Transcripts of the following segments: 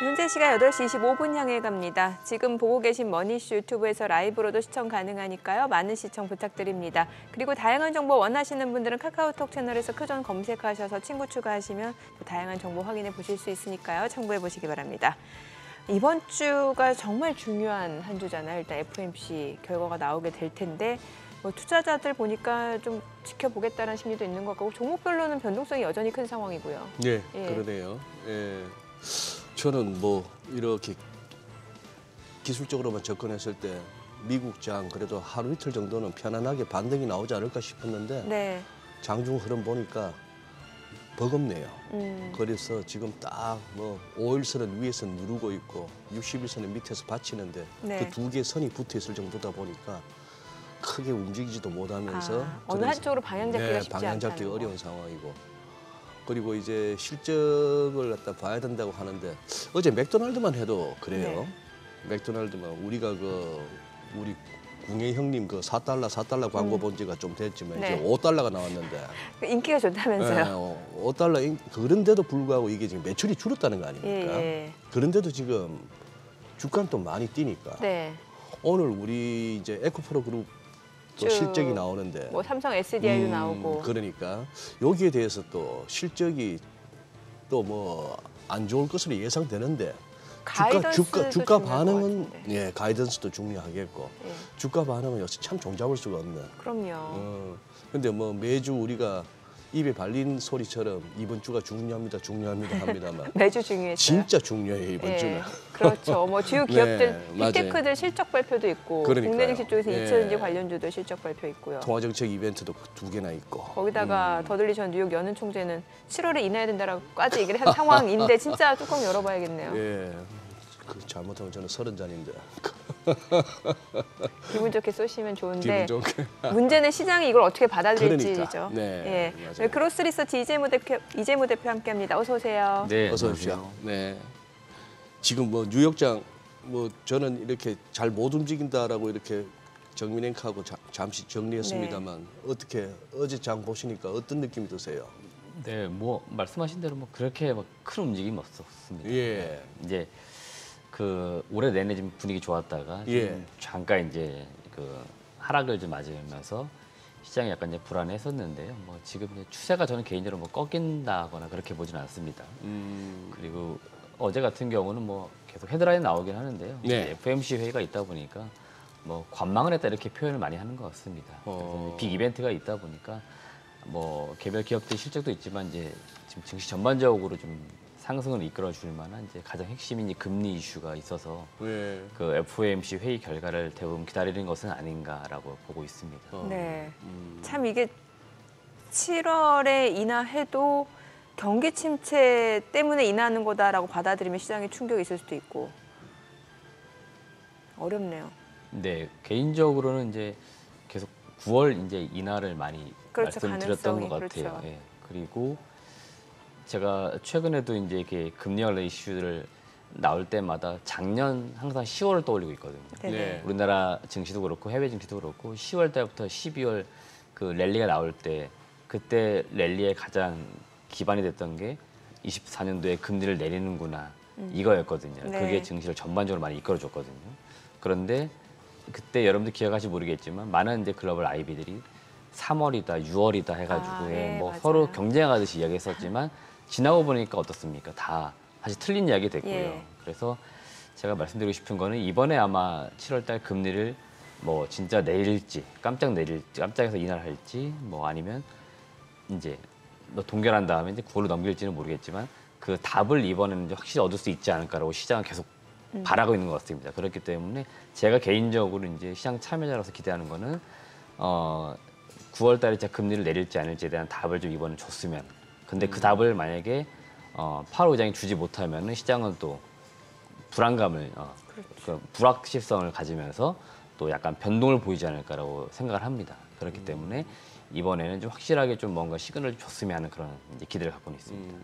현재 시각 8시 25분 향해 갑니다. 지금 보고 계신 머니쇼 유튜브에서 라이브로도 시청 가능하니까요. 많은 시청 부탁드립니다. 그리고 다양한 정보 원하시는 분들은 카카오톡 채널에서 크존 검색하셔서 친구 추가하시면 또 다양한 정보 확인해 보실 수 있으니까요. 참고해 보시기 바랍니다. 이번 주가 정말 중요한 한 주잖아요. 일단 FOMC 결과가 나오게 될 텐데 뭐 투자자들 보니까 좀 지켜보겠다는 심리도 있는 것 같고 종목별로는 변동성이 여전히 큰 상황이고요. 네, 그러네요. 저는 뭐 이렇게 기술적으로만 접근했을 때 미국 장 그래도 하루 이틀 정도는 편안하게 반등이 나오지 않을까 싶었는데 장중 흐름 보니까 버겁네요. 그래서 지금 딱 뭐 5일선은 위에서 누르고 있고 60일선은 밑에서 받치는데 그 두 개의 선이 붙어 있을 정도다 보니까 크게 움직이지도 못하면서 어느 한쪽으로 방향 잡기가 쉽지 방향 잡기 않다는 어려운 상황이고 그리고 이제 실적을 갖다 봐야 된다고 하는데 어제 맥도날드만 해도 그래요. 맥도날드만 우리가 우리 궁예 형님 그 4달러 광고 본 지가 좀 됐지만 이제 5달러가 나왔는데 인기가 좋다면서요. 5달러 그런데도 불구하고 이게 지금 매출이 줄었다는 거 아닙니까? 그런데도 지금 주가는 또 많이 뛰니까 오늘 우리 이제 에코프로 그룹 또 실적이 나오는데 뭐 삼성 SDI도 나오고 그러니까 여기에 대해서 또 실적이 또 뭐 안 좋을 것으로 예상되는데 주가 반응은 가이던스도 중요하겠고 주가 반응은 역시 참 종잡을 수가 없는. 그럼요. 근데 뭐 매주 우리가 입에 발린 소리처럼 이번 주가 중요합니다 합니다만 매주 중요했어요. 진짜 중요해요 이번 주는. 그렇죠. 뭐 주요 기업들 빅테크들 실적 발표도 있고 국내 증시 쪽에서 2차전지 관련주도 실적 발표 있고요. 통화정책 이벤트도 2개나 있고. 거기다가 더들리 전 뉴욕 연은 총재는 7월에 인하해야 된다라고까지 얘기를 한 상황인데 진짜 뚜껑 열어봐야겠네요. 잘못하면 저는 30잔인데. 기분 좋게 쏘시면 좋은데 기분 좋게. 문제는 시장이 이걸 어떻게 받아들일지죠. 맞아요. 크로스 리서치 이재무 대표 함께합니다. 어서 오세요. 네, 어서 오십시오. 네. 지금 뭐 뉴욕장 뭐 저는 이렇게 잘 못 움직인다라고 이렇게 정민행하고 잠시 정리했습니다만 어떻게 어제 장 보시니까 어떤 느낌이 드세요? 네, 뭐 말씀하신 대로 뭐 그렇게 막 큰 움직임이 없었습니다. 이제 그 올해 내내 좀 분위기 좋았다가 좀 잠깐 이제 그 하락을 좀 맞으면서 시장이 약간 이제 불안했었는데요. 뭐 지금 이제 추세가 저는 개인적으로 뭐 꺾인다거나 그렇게 보지는 않습니다. 그리고 어제 같은 경우는 뭐 계속 헤드라인 나오긴 하는데요. FOMC 회의가 있다 보니까 뭐 관망을 했다 이렇게 표현을 많이 하는 것 같습니다. 빅 이벤트가 있다 보니까 뭐 개별 기업들 실적도 있지만 이제 지금 증시 전반적으로 좀 상승을 이끌어 줄 만한 이제 가장 핵심인 이 금리 이슈가 있어서 그 FOMC 회의 결과를 대부분 기다리는 것은 아닌가라고 보고 있습니다. 참 이게 7월에 인하해도 경기 침체 때문에 인하하는 거다라고 받아들이면 시장에 충격이 있을 수도 있고 어렵네요. 네, 개인적으로는 이제 계속 9월 이제 인하를 많이 말씀드렸던 것 같아요. 그리고 제가 최근에도 이제 이렇게 금리 관련 이슈를 나올 때마다 작년 항상 10월을 떠올리고 있거든요. 우리나라 증시도 그렇고 해외 증시도 그렇고 10월 달부터 12월 그 랠리가 나올 때 그때 랠리의 가장 기반이 됐던 게 24년도에 금리를 내리는구나 이거였거든요. 그게 증시를 전반적으로 많이 이끌어줬거든요. 그런데 그때 여러분들 기억하실지 모르겠지만 많은 이제 글로벌 IB들이 3월이다, 6월이다 해가지고 뭐 서로 경쟁하듯이 이야기했었지만 지나고 보니까 어떻습니까? 다 다시 틀린 이야기 됐고요. 그래서 제가 말씀드리고 싶은 거는 이번에 아마 7월달 금리를 뭐 진짜 내릴지 깜짝해서 인하를 할지 뭐 아니면 이제 동결한 다음에 이제 9월로 넘길지는 모르겠지만 그 답을 이번에는 이제 확실히 얻을 수 있지 않을까라고 시장은 계속 바라고 있는 것 같습니다. 그렇기 때문에 제가 개인적으로 이제 시장 참여자로서 기대하는 거는 9월달에 진짜 금리를 내릴지 않을지에 대한 답을 좀 이번에 줬으면. 근데 그 답을 만약에 파월 의장이 주지 못하면은 시장은 또 불안감을 그 불확실성을 가지면서 또 약간 변동을 보이지 않을까라고 생각을 합니다. 그렇기 때문에 이번에는 좀 확실하게 좀 뭔가 시그널을 줬으면 하는 그런 이제 기대를 갖고는 있습니다.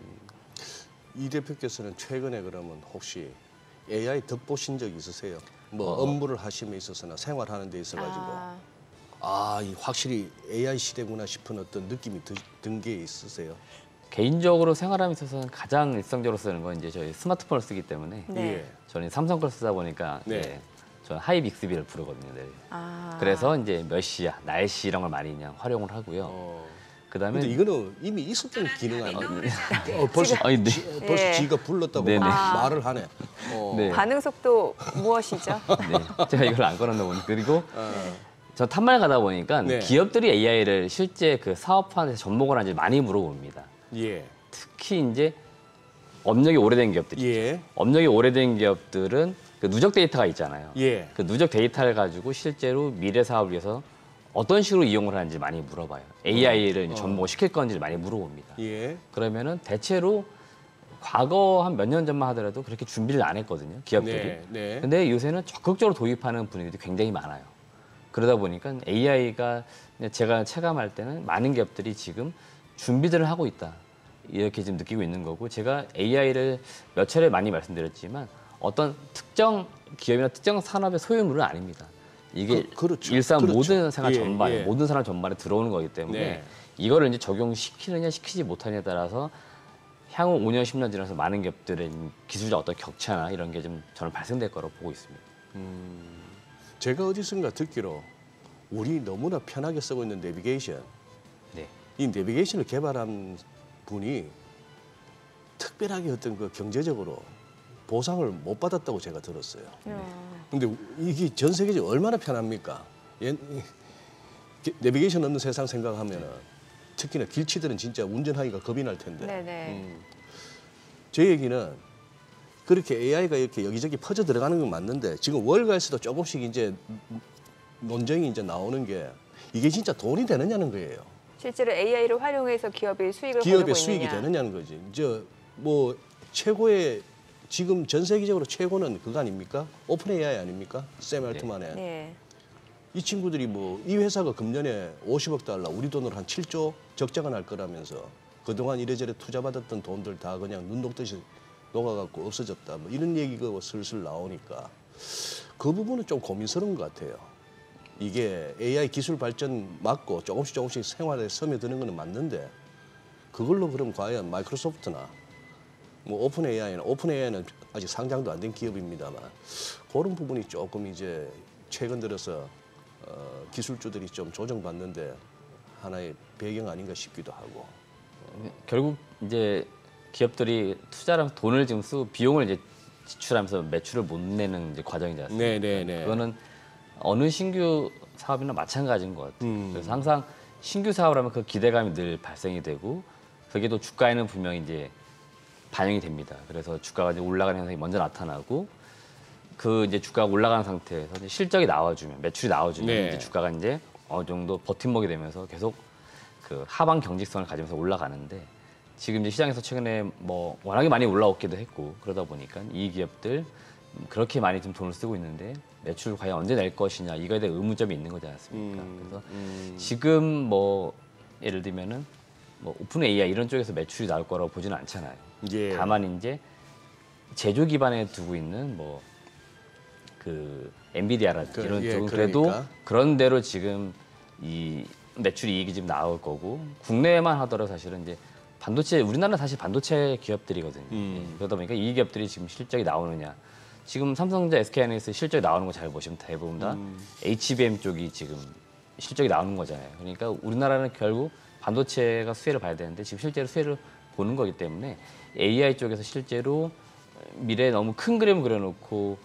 이 대표께서는 최근에 그러면 혹시 AI 덕보신 적 있으세요? 뭐 업무를 하심에 있어서나 생활하는 데 있어가지고 이 확실히 AI 시대구나 싶은 어떤 느낌이 든 게 있으세요? 개인적으로 생활함에 있어서는 가장 일상적으로 쓰는 건 이제 저희 스마트폰을 쓰기 때문에 네. 예. 저는 삼성 걸 쓰다 보니까 네. 예, 저는 하이 빅스비를 부르거든요. 네. 아. 그래서 이제 몇 시야, 날씨 이런 걸 많이 그냥 활용을 하고요. 그다음에 근데 이거는 이미 있었던 기능 아니에요? 벌써 아니, 네. 벌써 예. 지가 불렀다고 네네. 말을 하네. 네. 반응 속도 무엇이죠? 네. 제가 이걸 안 걸었나 보니 그리고 저 탐말 가다 보니까 네. 기업들이 AI를 실제 그 사업화에서 접목을 하는지 많이 물어봅니다. 예. 특히 이제 업력이 오래된 기업들이 예. 업력이 오래된 기업들은 그 누적 데이터가 있잖아요. 예. 그 누적 데이터를 가지고 실제로 미래 사업을 위해서 어떤 식으로 이용을 하는지 많이 물어봐요. AI를 이제 접목을 시킬 건지를 많이 물어봅니다. 예. 그러면은 대체로 과거 한 몇 년 전만 하더라도 그렇게 준비를 안 했거든요. 기업들이. 네. 네. 근데 요새는 적극적으로 도입하는 분위기도 굉장히 많아요. 그러다 보니까 AI가 제가 체감할 때는 많은 기업들이 지금 준비들을 하고 있다. 이렇게 지금 느끼고 있는 거고 제가 AI를 몇 차례 많이 말씀드렸지만 어떤 특정 기업이나 특정 산업의 소유물은 아닙니다. 이게 그렇죠. 일상 그렇죠. 모든 생활 예, 전반에 예. 모든 산업 전반에 들어오는 거기 때문에 네. 이거를 이제 적용시키느냐 시키지 못하느냐에 따라서 향후 5년, 10년 지나서 많은 기업들의 기술적 어떤 격차나 이런 게 좀 저는 발생될 거라고 보고 있습니다. 제가 어디선가 듣기로 우리 너무나 편하게 쓰고 있는 내비게이션, 네. 이 내비게이션을 개발한 분이 특별하게 어떤 그 경제적으로 보상을 못 받았다고 제가 들었어요. 근데 이게 전 세계적으로 얼마나 편합니까? 내비게이션 없는 세상 생각하면은 특히나 길치들은 진짜 운전하기가 겁이 날 텐데. 네네. 제 얘기는 그렇게 AI가 이렇게 여기저기 퍼져 들어가는 건 맞는데 지금 월가에서도 조금씩 이제 논쟁이 이제 나오는 게 이게 진짜 돈이 되느냐는 거예요. 실제로 AI를 활용해서 기업이 수익을 기업의 거두고 수익이 있느냐. 되느냐는 거지. 이제 뭐 최고의 지금 전 세계적으로 최고는 그거 아닙니까? 오픈 AI 아닙니까? 샘 알트만의. 네. 이 친구들이 뭐 이 회사가 금년에 50억 달러, 우리 돈으로 한 7조 적자가 날 거라면서 그동안 이래저래 투자받았던 돈들 다 그냥 눈 녹듯이 녹아갖고 없어졌다. 뭐 이런 얘기가 슬슬 나오니까 그 부분은 좀 고민스러운 것 같아요. 이게 AI 기술 발전 맞고 조금씩 생활에 스며드는 거는 맞는데 그걸로 그럼 과연 마이크로소프트나 뭐 오픈 AI는 아직 상장도 안 된 기업입니다만 그런 부분이 조금 이제 최근 들어서 기술주들이 좀 조정받는데 하나의 배경 아닌가 싶기도 하고. 결국 이제 기업들이 투자하면서 돈을 지금 쓰고 비용을 이제 지출하면서 매출을 못 내는 이제 과정이지 않습니까? 네네네. 그거는 어느 신규 사업이나 마찬가지인 것 같아요. 그래서 항상 신규 사업을 하면 그 기대감이 늘 발생이 되고 그게 또 주가에는 분명히 이제 반영이 됩니다. 그래서 주가가 이제 올라가는 현상이 먼저 나타나고 그 이제 주가가 올라가는 상태에서 이제 실적이 나와주면 매출이 나와주면 네. 이제 주가가 이제 어느 정도 버팀목이 되면서 계속 그 하방 경직성을 가지면서 올라가는데 지금 이제 시장에서 최근에 뭐 워낙에 많이 올라오기도 했고 그러다 보니까 이 기업들 그렇게 많이 좀 돈을 쓰고 있는데 매출을 과연 언제 낼 것이냐 이거에 대한 의문점이 있는 거지 않습니까? 그래서 지금 뭐 예를 들면은 뭐 오픈 AI 이런 쪽에서 매출이 나올 거라고 보지는 않잖아요. 예. 다만 이제 제조 기반에 두고 있는 뭐 그 엔비디아라든지 이런 쪽은 그래도 그러니까. 그런 대로 지금 이 매출 이익이 지금 나올 거고 국내에만 하더라도 사실은 이제 반도체 우리나라는 사실 반도체 기업들이거든요. 예, 그러다 보니까 이 기업들이 지금 실적이 나오느냐 지금 삼성전자, SK하이닉스 실적이 나오는 거 잘 보시면 대부분 다 HBM 쪽이 지금 실적이 나오는 거잖아요. 그러니까 우리나라는 결국 반도체가 수혜를 봐야 되는데 지금 실제로 수혜를 보는 거기 때문에 AI 쪽에서 실제로 미래에 너무 큰 그림을 그려놓고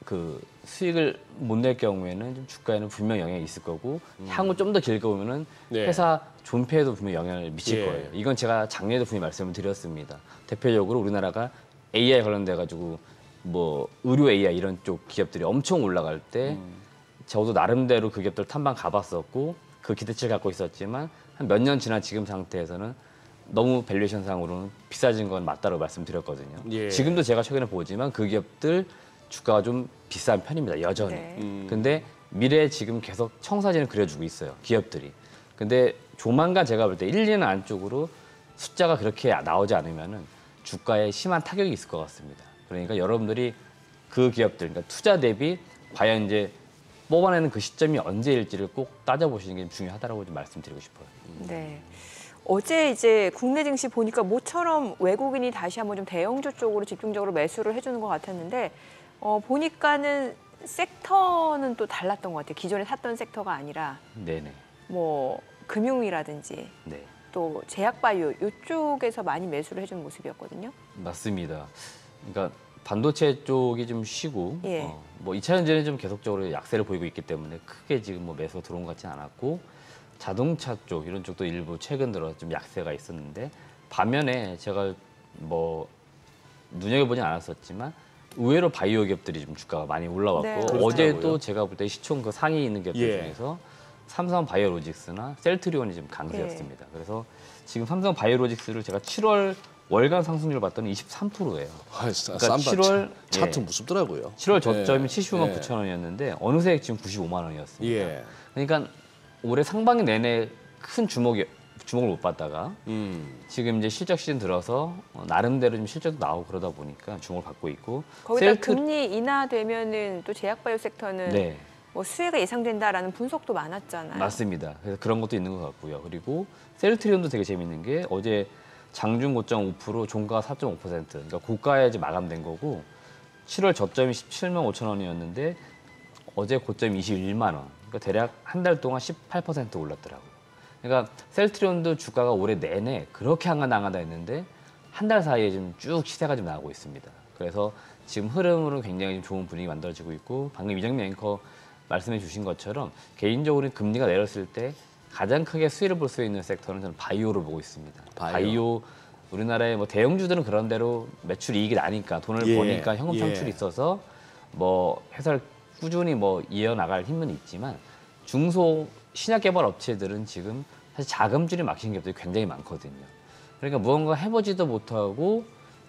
그 수익을 못 낼 경우에는 좀 주가에는 분명 영향이 있을 거고 향후 좀 더 길게 보면은 네. 회사 존폐에도 분명 영향을 미칠 예. 거예요. 이건 제가 작년에도 분명히 말씀을 드렸습니다. 대표적으로 우리나라가 AI 관련돼 가지고 뭐 의료 AI 이런 쪽 기업들이 엄청 올라갈 때 저도 나름대로 그 기업들 탐방 가봤었고 그 기대치를 갖고 있었지만 한 몇 년 지난 지금 상태에서는 너무 밸류에이션 상으로는 비싸진 건 맞다고 말씀드렸거든요. 예. 지금도 제가 최근에 보지만 그 기업들 주가가 좀 비싼 편입니다. 여전히. 네. 근데 미래에 지금 계속 청사진을 그려주고 있어요. 기업들이. 근데 조만간 제가 볼 때 1, 2년 안쪽으로 숫자가 그렇게 나오지 않으면은 주가에 심한 타격이 있을 것 같습니다. 그러니까 여러분들이 그 기업들, 그러니까 투자 대비 과연 이제 뽑아내는 그 시점이 언제일지를 꼭 따져보시는 게 중요하다고 좀 말씀드리고 싶어요. 네. 어제 이제 국내 증시 보니까 모처럼 외국인이 다시 한번 좀 대형주 쪽으로 집중적으로 매수를 해주는 것 같았는데 보니까는 섹터는 또 달랐던 것 같아요. 기존에 샀던 섹터가 아니라 네네. 뭐 금융이라든지 네. 또 제약바이오 이쪽에서 많이 매수를 해주는 모습이었거든요. 맞습니다. 그러니까 반도체 쪽이 좀 쉬고 예. 뭐 2차 전지는 좀 계속적으로 약세를 보이고 있기 때문에 크게 지금 뭐 매수가 들어온 것 같지는 않았고 자동차 쪽 이런 쪽도 일부 최근 들어 좀 약세가 있었는데 반면에 제가 뭐 눈여겨보진 않았었지만 의외로 바이오 기업들이 좀 주가가 많이 올라왔고 네. 어제도 제가 볼 때 시총 그 상위에 있는 기업들 예. 중에서 삼성 바이오로직스나 셀트리온이 지금 강세였습니다. 그래서 지금 삼성 바이오로직스를 제가 7월 월간 상승률 봤더니 23%예요. 그러니까 7월 차트 예. 무섭더라고요. 7월 저점이 75만 예. 9천 원이었는데 어느새 지금 95만 원이었습니다. 예. 그러니까 올해 상반기 내내 큰 주목을 못 받다가 지금 이제 실적 시즌 들어서 나름대로 좀 실적도 나오고 그러다 보니까 주목을 받고 있고 거기다 금리 인하되면은 또 제약바이오 섹터는 네. 뭐 수혜가 예상된다라는 분석도 많았잖아요. 맞습니다. 그래서 그런 것도 있는 것 같고요. 그리고 셀트리온도 되게 재밌는 게 어제 장중 고점 5%, 종가 4.5%. 그러니까 고가에 이제 마감된 거고 7월 저점이 17만 5천 원이었는데 어제 고점이 21만 원. 그러니까 대략 한 달 동안 18% 올랐더라고요. 그러니까 셀트리온도 주가가 올해 내내 그렇게 한가당하다 했는데 한 달 사이에 좀 쭉 시세가 좀 나오고 있습니다. 그래서 지금 흐름으로 굉장히 좀 좋은 분위기 만들어지고 있고 방금 이정미 앵커 말씀해 주신 것처럼 개인적으로 금리가 내렸을 때 가장 크게 수혜를 볼 수 있는 섹터는 저는 바이오로 보고 있습니다. 바이오 우리나라의 뭐 대형주들은 그런 대로 매출 이익이 나니까 돈을 예, 버니까 현금 창출이 예. 있어서 뭐 회사를 꾸준히 뭐 이어나갈 힘은 있지만 중소 신약 개발 업체들은 지금 사실 자금줄이 막힌 기업들이 굉장히 많거든요. 그러니까 무언가 해보지도 못하고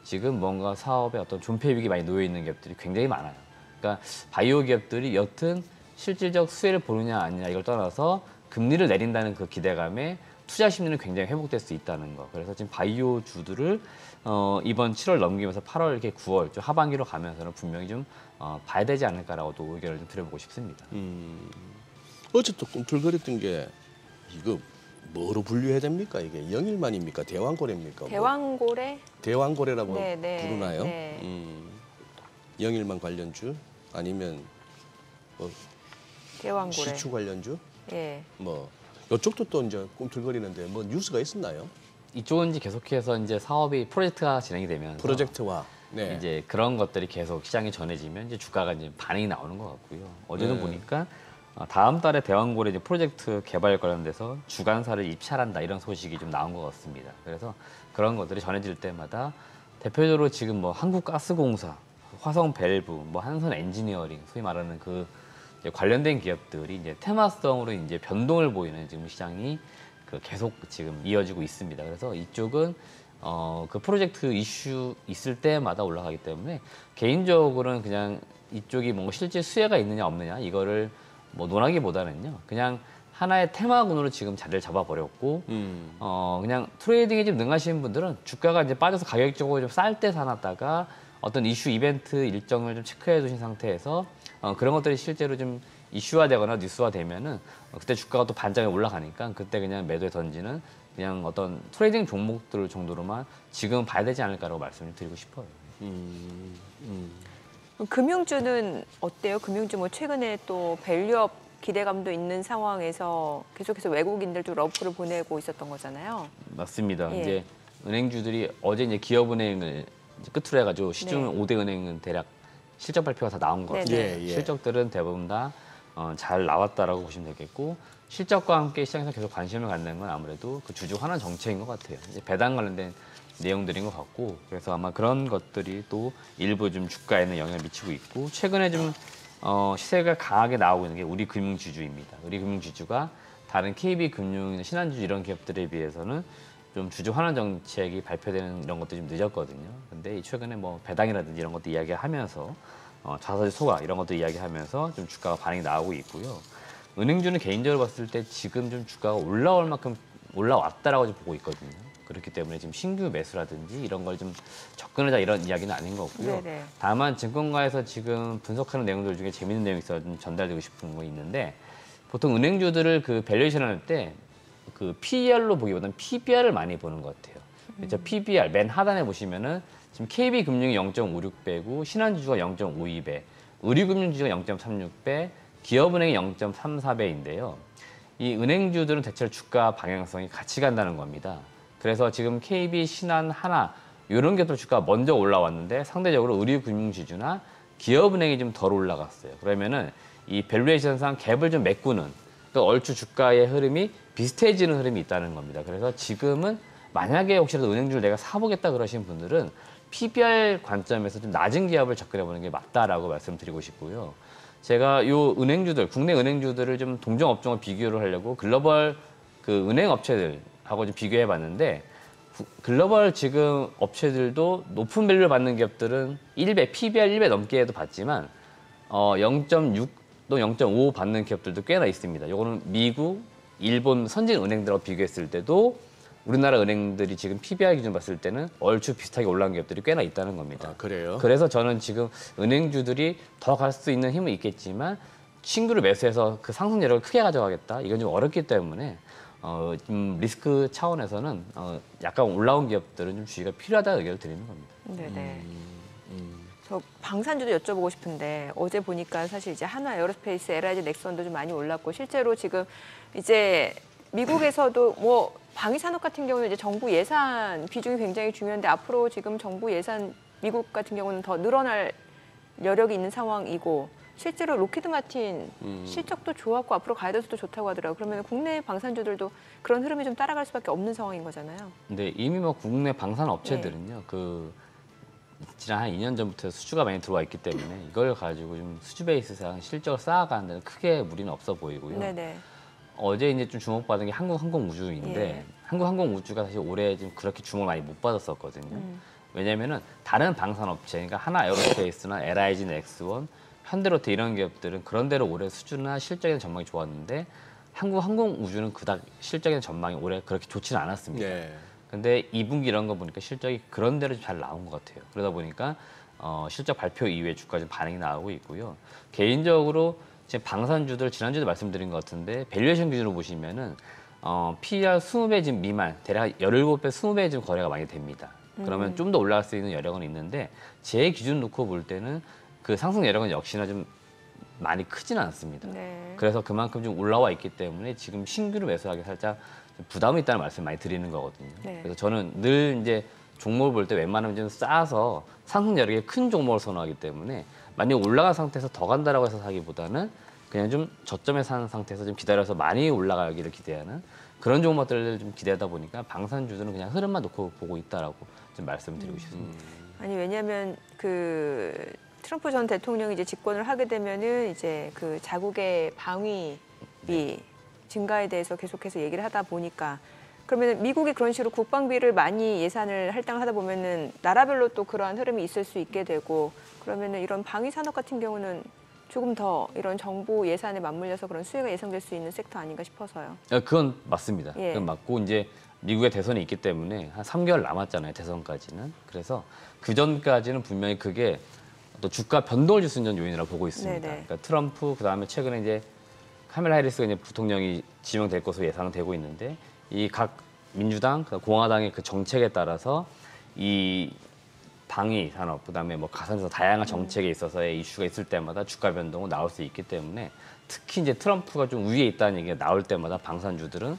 지금 뭔가 사업에 어떤 존폐위기 많이 놓여 있는 기업들이 굉장히 많아요. 그러니까 바이오 기업들이 여튼 실질적 수혜를 보느냐 아니냐 이걸 떠나서 금리를 내린다는 그 기대감에 투자 심리는 굉장히 회복될 수 있다는 거. 그래서 지금 바이오 주들을 이번 7월 넘기면서 8월 이렇게 9월 좀 하반기로 가면서는 분명히 좀 봐야 되지 않을까라고도 의견을 좀 드려보고 싶습니다. 어제 또 꿈틀거렸던 게 이거 뭐로 분류해야 됩니까? 이게 영일만입니까? 대왕고래입니까? 대왕고래? 대왕고래라고 네, 네, 부르나요? 네. 영일만 관련주 아니면 뭐 대왕고래. 시추 관련주? 예. 뭐 이쪽도 또 이제 꿈틀거리는데 뭐 뉴스가 있었나요? 이쪽은 이제 계속해서 이제 사업이 프로젝트가 진행이 되면서 프로젝트화. 네. 이제 그런 것들이 계속 시장에 전해지면 이제 주가가 이제 반응이 나오는 것 같고요. 어제도 네. 보니까 다음 달에 대왕고래 이제 프로젝트 개발 관련돼서 주관사를 입찰한다 이런 소식이 좀 나온 것 같습니다. 그래서 그런 것들이 전해질 때마다 대표적으로 지금 뭐 한국가스공사, 화성밸브, 뭐 한선엔지니어링 소위 말하는 그 이제 관련된 기업들이 이제 테마성으로 이제 변동을 보이는 지금 시장이 그 계속 지금 이어지고 있습니다. 그래서 이쪽은 그 프로젝트 이슈 있을 때마다 올라가기 때문에 개인적으로는 그냥 이쪽이 뭔가 실제 수혜가 있느냐 없느냐 이거를 뭐 논하기보다는요 그냥 하나의 테마군으로 지금 자리를 잡아버렸고 그냥 트레이딩에 좀 능하신 분들은 주가가 이제 빠져서 가격적으로 좀 쌀 때 사놨다가 어떤 이슈 이벤트 일정을 좀 체크해 두신 상태에서 그런 것들이 실제로 좀 이슈화되거나 뉴스화되면은 그때 주가가 또 반짝이 올라가니까 그때 그냥 매도에 던지는 그냥 어떤 트레이딩 종목들 정도로만 지금 봐야 되지 않을까라고 말씀을 드리고 싶어요. 금융주는 어때요? 금융주 뭐 최근에 또 밸류업 기대감도 있는 상황에서 계속해서 외국인들도 러프를 보내고 있었던 거잖아요. 맞습니다. 예. 이제 은행주들이 어제 이제 기업은행을 이제 끝으로 해가지고 시중 네. 5대 은행은 대략 실적 발표가 다 나온 것 같아요. 네네. 예, 예. 실적들은 대부분 다 잘 나왔다라고 보시면 되겠고 실적과 함께 시장에서 계속 관심을 갖는 건 아무래도 그 주주 환원 정책인 것 같아요. 이제 배당 관련된 내용들인 것 같고 그래서 아마 그런 것들이 또 일부 좀 주가에는 영향을 미치고 있고 최근에 좀 시세가 강하게 나오고 있는 게 우리금융지주입니다. 우리금융지주가 다른 KB금융이나 신한지주 이런 기업들에 비해서는 좀 주주 환원 정책이 발표되는 이런 것도 좀 늦었거든요. 근데 최근에 뭐 배당이라든지 이런 것도 이야기하면서 자사주 소화 이런 것도 이야기하면서 좀 주가가 반응이 나오고 있고요. 은행주는 개인적으로 봤을 때 지금 좀 주가가 올라올 만큼 올라왔다라고 좀 보고 있거든요. 그렇기 때문에 지금 신규 매수라든지 이런 걸 좀 접근하자 이런 이야기는 아닌 것 같고요. 네네. 다만 증권가에서 지금 분석하는 내용들 중에 재밌는 내용이 있어서 좀 전달드리고 싶은 거 있는데 보통 은행주들을 그 밸류에이션 할 때 그 PER로 보기보다는 PBR을 많이 보는 것 같아요. 그래서 PBR 맨 하단에 보시면은 지금 KB금융이 0.56배고 신한지주가 0.52배, 의류금융지주가 0.36배, 기업은행이 0.34배인데요. 이 은행주들은 대체로 주가 방향성이 같이 간다는 겁니다. 그래서 지금 KB, 신한, 하나 이런 것들 주가가 먼저 올라왔는데 상대적으로 의류금융지주나 기업은행이 좀 덜 올라갔어요. 그러면은 이 밸류에이션상 갭을 좀 메꾸는 또 얼추 주가의 흐름이 비슷해지는 흐름이 있다는 겁니다. 그래서 지금은 만약에 혹시라도 은행주를 내가 사보겠다 그러신 분들은 PBR 관점에서 좀 낮은 기업을 접근해보는 게 맞다라고 말씀드리고 싶고요. 제가 요 은행주들, 국내 은행주들을 좀 동종 업종을 비교를 하려고 글로벌 그 은행 업체들하고 좀 비교해봤는데 글로벌 지금 업체들도 높은 밸류를 받는 기업들은 1배, PBR 1배 넘게 해도 받지만 0.6 또 0.5 받는 기업들도 꽤나 있습니다. 이거는 미국, 일본 선진 은행들하고 비교했을 때도 우리나라 은행들이 지금 PBR 기준 봤을 때는 얼추 비슷하게 올라간 기업들이 꽤나 있다는 겁니다. 아, 그래요? 그래서 저는 지금 은행주들이 더 갈 수 있는 힘은 있겠지만 신규를 매수해서 그 상승 여력을 크게 가져가겠다. 이건 좀 어렵기 때문에 좀 리스크 차원에서는 약간 올라온 기업들은 좀 주의가 필요하다는 의견을 드리는 겁니다. 네네. 저 방산주도 여쭤보고 싶은데 어제 보니까 사실 이제 한화 에어로스페이스, LIG, 넥선도 좀 많이 올랐고 실제로 지금 이제 미국에서도 뭐 방위산업 같은 경우는 이제 정부 예산 비중이 굉장히 중요한데 앞으로 지금 정부 예산 미국 같은 경우는 더 늘어날 여력이 있는 상황이고 실제로 로키드 마틴 실적도 좋았고 앞으로 가이던스도 좋다고 하더라고요. 그러면 국내 방산주들도 그런 흐름이 좀 따라갈 수밖에 없는 상황인 거잖아요. 근데 이미 뭐 국내 방산 업체들은요. 그 지난 한 2년 전부터 수주가 많이 들어와 있기 때문에 이걸 가지고 좀 수주 베이스상 실적을 쌓아가는 데는 크게 무리는 없어 보이고요. 네네. 어제 이제 좀 주목받은 게 한국항공우주인데 예. 한국항공우주가 사실 올해 좀 그렇게 주목을 많이 못 받았었거든요. 왜냐면은 다른 방산업체, 그러니까 하나 에어로스페이스나 LIG, 넥스원, 현대로테 이런 기업들은 그런 대로 올해 수주나 실적이나 전망이 좋았는데 한국항공우주는 그닥 실적이나 전망이 올해 그렇게 좋지는 않았습니다. 네. 근데 2분기 이런 거 보니까 실적이 그런 대로 잘 나온 것 같아요. 그러다 보니까 실적 발표 이후에 주가 좀 반응이 나오고 있고요. 개인적으로 지금 방산주들 지난주에도 말씀드린 것 같은데 밸류에이션 기준으로 보시면은 PER 20배 지금 미만, 대략 17배, 20배 지금 거래가 많이 됩니다. 그러면 좀 더 올라갈 수 있는 여력은 있는데 제 기준 놓고 볼 때는 그 상승 여력은 역시나 좀 많이 크지는 않습니다. 네. 그래서 그만큼 좀 올라와 있기 때문에 지금 신규로 매수하기 살짝 부담이 있다는 말씀 많이 드리는 거거든요. 네. 그래서 저는 늘 이제 종목을 볼 때 웬만하면 좀 쌓아서 상승 여력이 큰 종목을 선호하기 때문에 만약 올라간 상태에서 더 간다라고 해서 사기보다는 그냥 좀 저점에 사는 상태에서 좀 기다려서 많이 올라가기를 기대하는 그런 종목들을 좀 기대하다 보니까 방산주들은 그냥 흐름만 놓고 보고 있다라고 좀 말씀드리고 싶습니다. 아니 왜냐하면 그 트럼프 전 대통령이 이제 집권을 하게 되면은 이제 그 자국의 방위비 증가에 대해서 계속해서 얘기를 하다 보니까 그러면 미국이 그런 식으로 국방비를 많이 예산을 할당을 하다 보면은 나라별로 또 그러한 흐름이 있을 수 있게 되고 그러면은 이런 방위 산업 같은 경우는 조금 더 이런 정부 예산에 맞물려서 그런 수혜가 예상될 수 있는 섹터 아닌가 싶어서요. 그건 맞습니다. 예. 그건 맞고 이제 미국의 대선이 있기 때문에 한 3개월 남았잖아요. 대선까지는. 그래서 그 전까지는 분명히 그게 또 주가 변동을 줄 수 있는 요인이라고 보고 있습니다. 네네. 그러니까 트럼프 그다음에 최근에 이제 카멜라 해리스가 이제 부통령이 지명될 것으로 예상되고 있는데 이 각 민주당, 공화당의 그 정책에 따라서 이 방위 산업, 그다음에 뭐 가산에서 다양한 정책에 있어서의 이슈가 있을 때마다 주가 변동은 나올 수 있기 때문에 특히 이제 트럼프가 좀 위에 있다는 얘기가 나올 때마다 방산주들은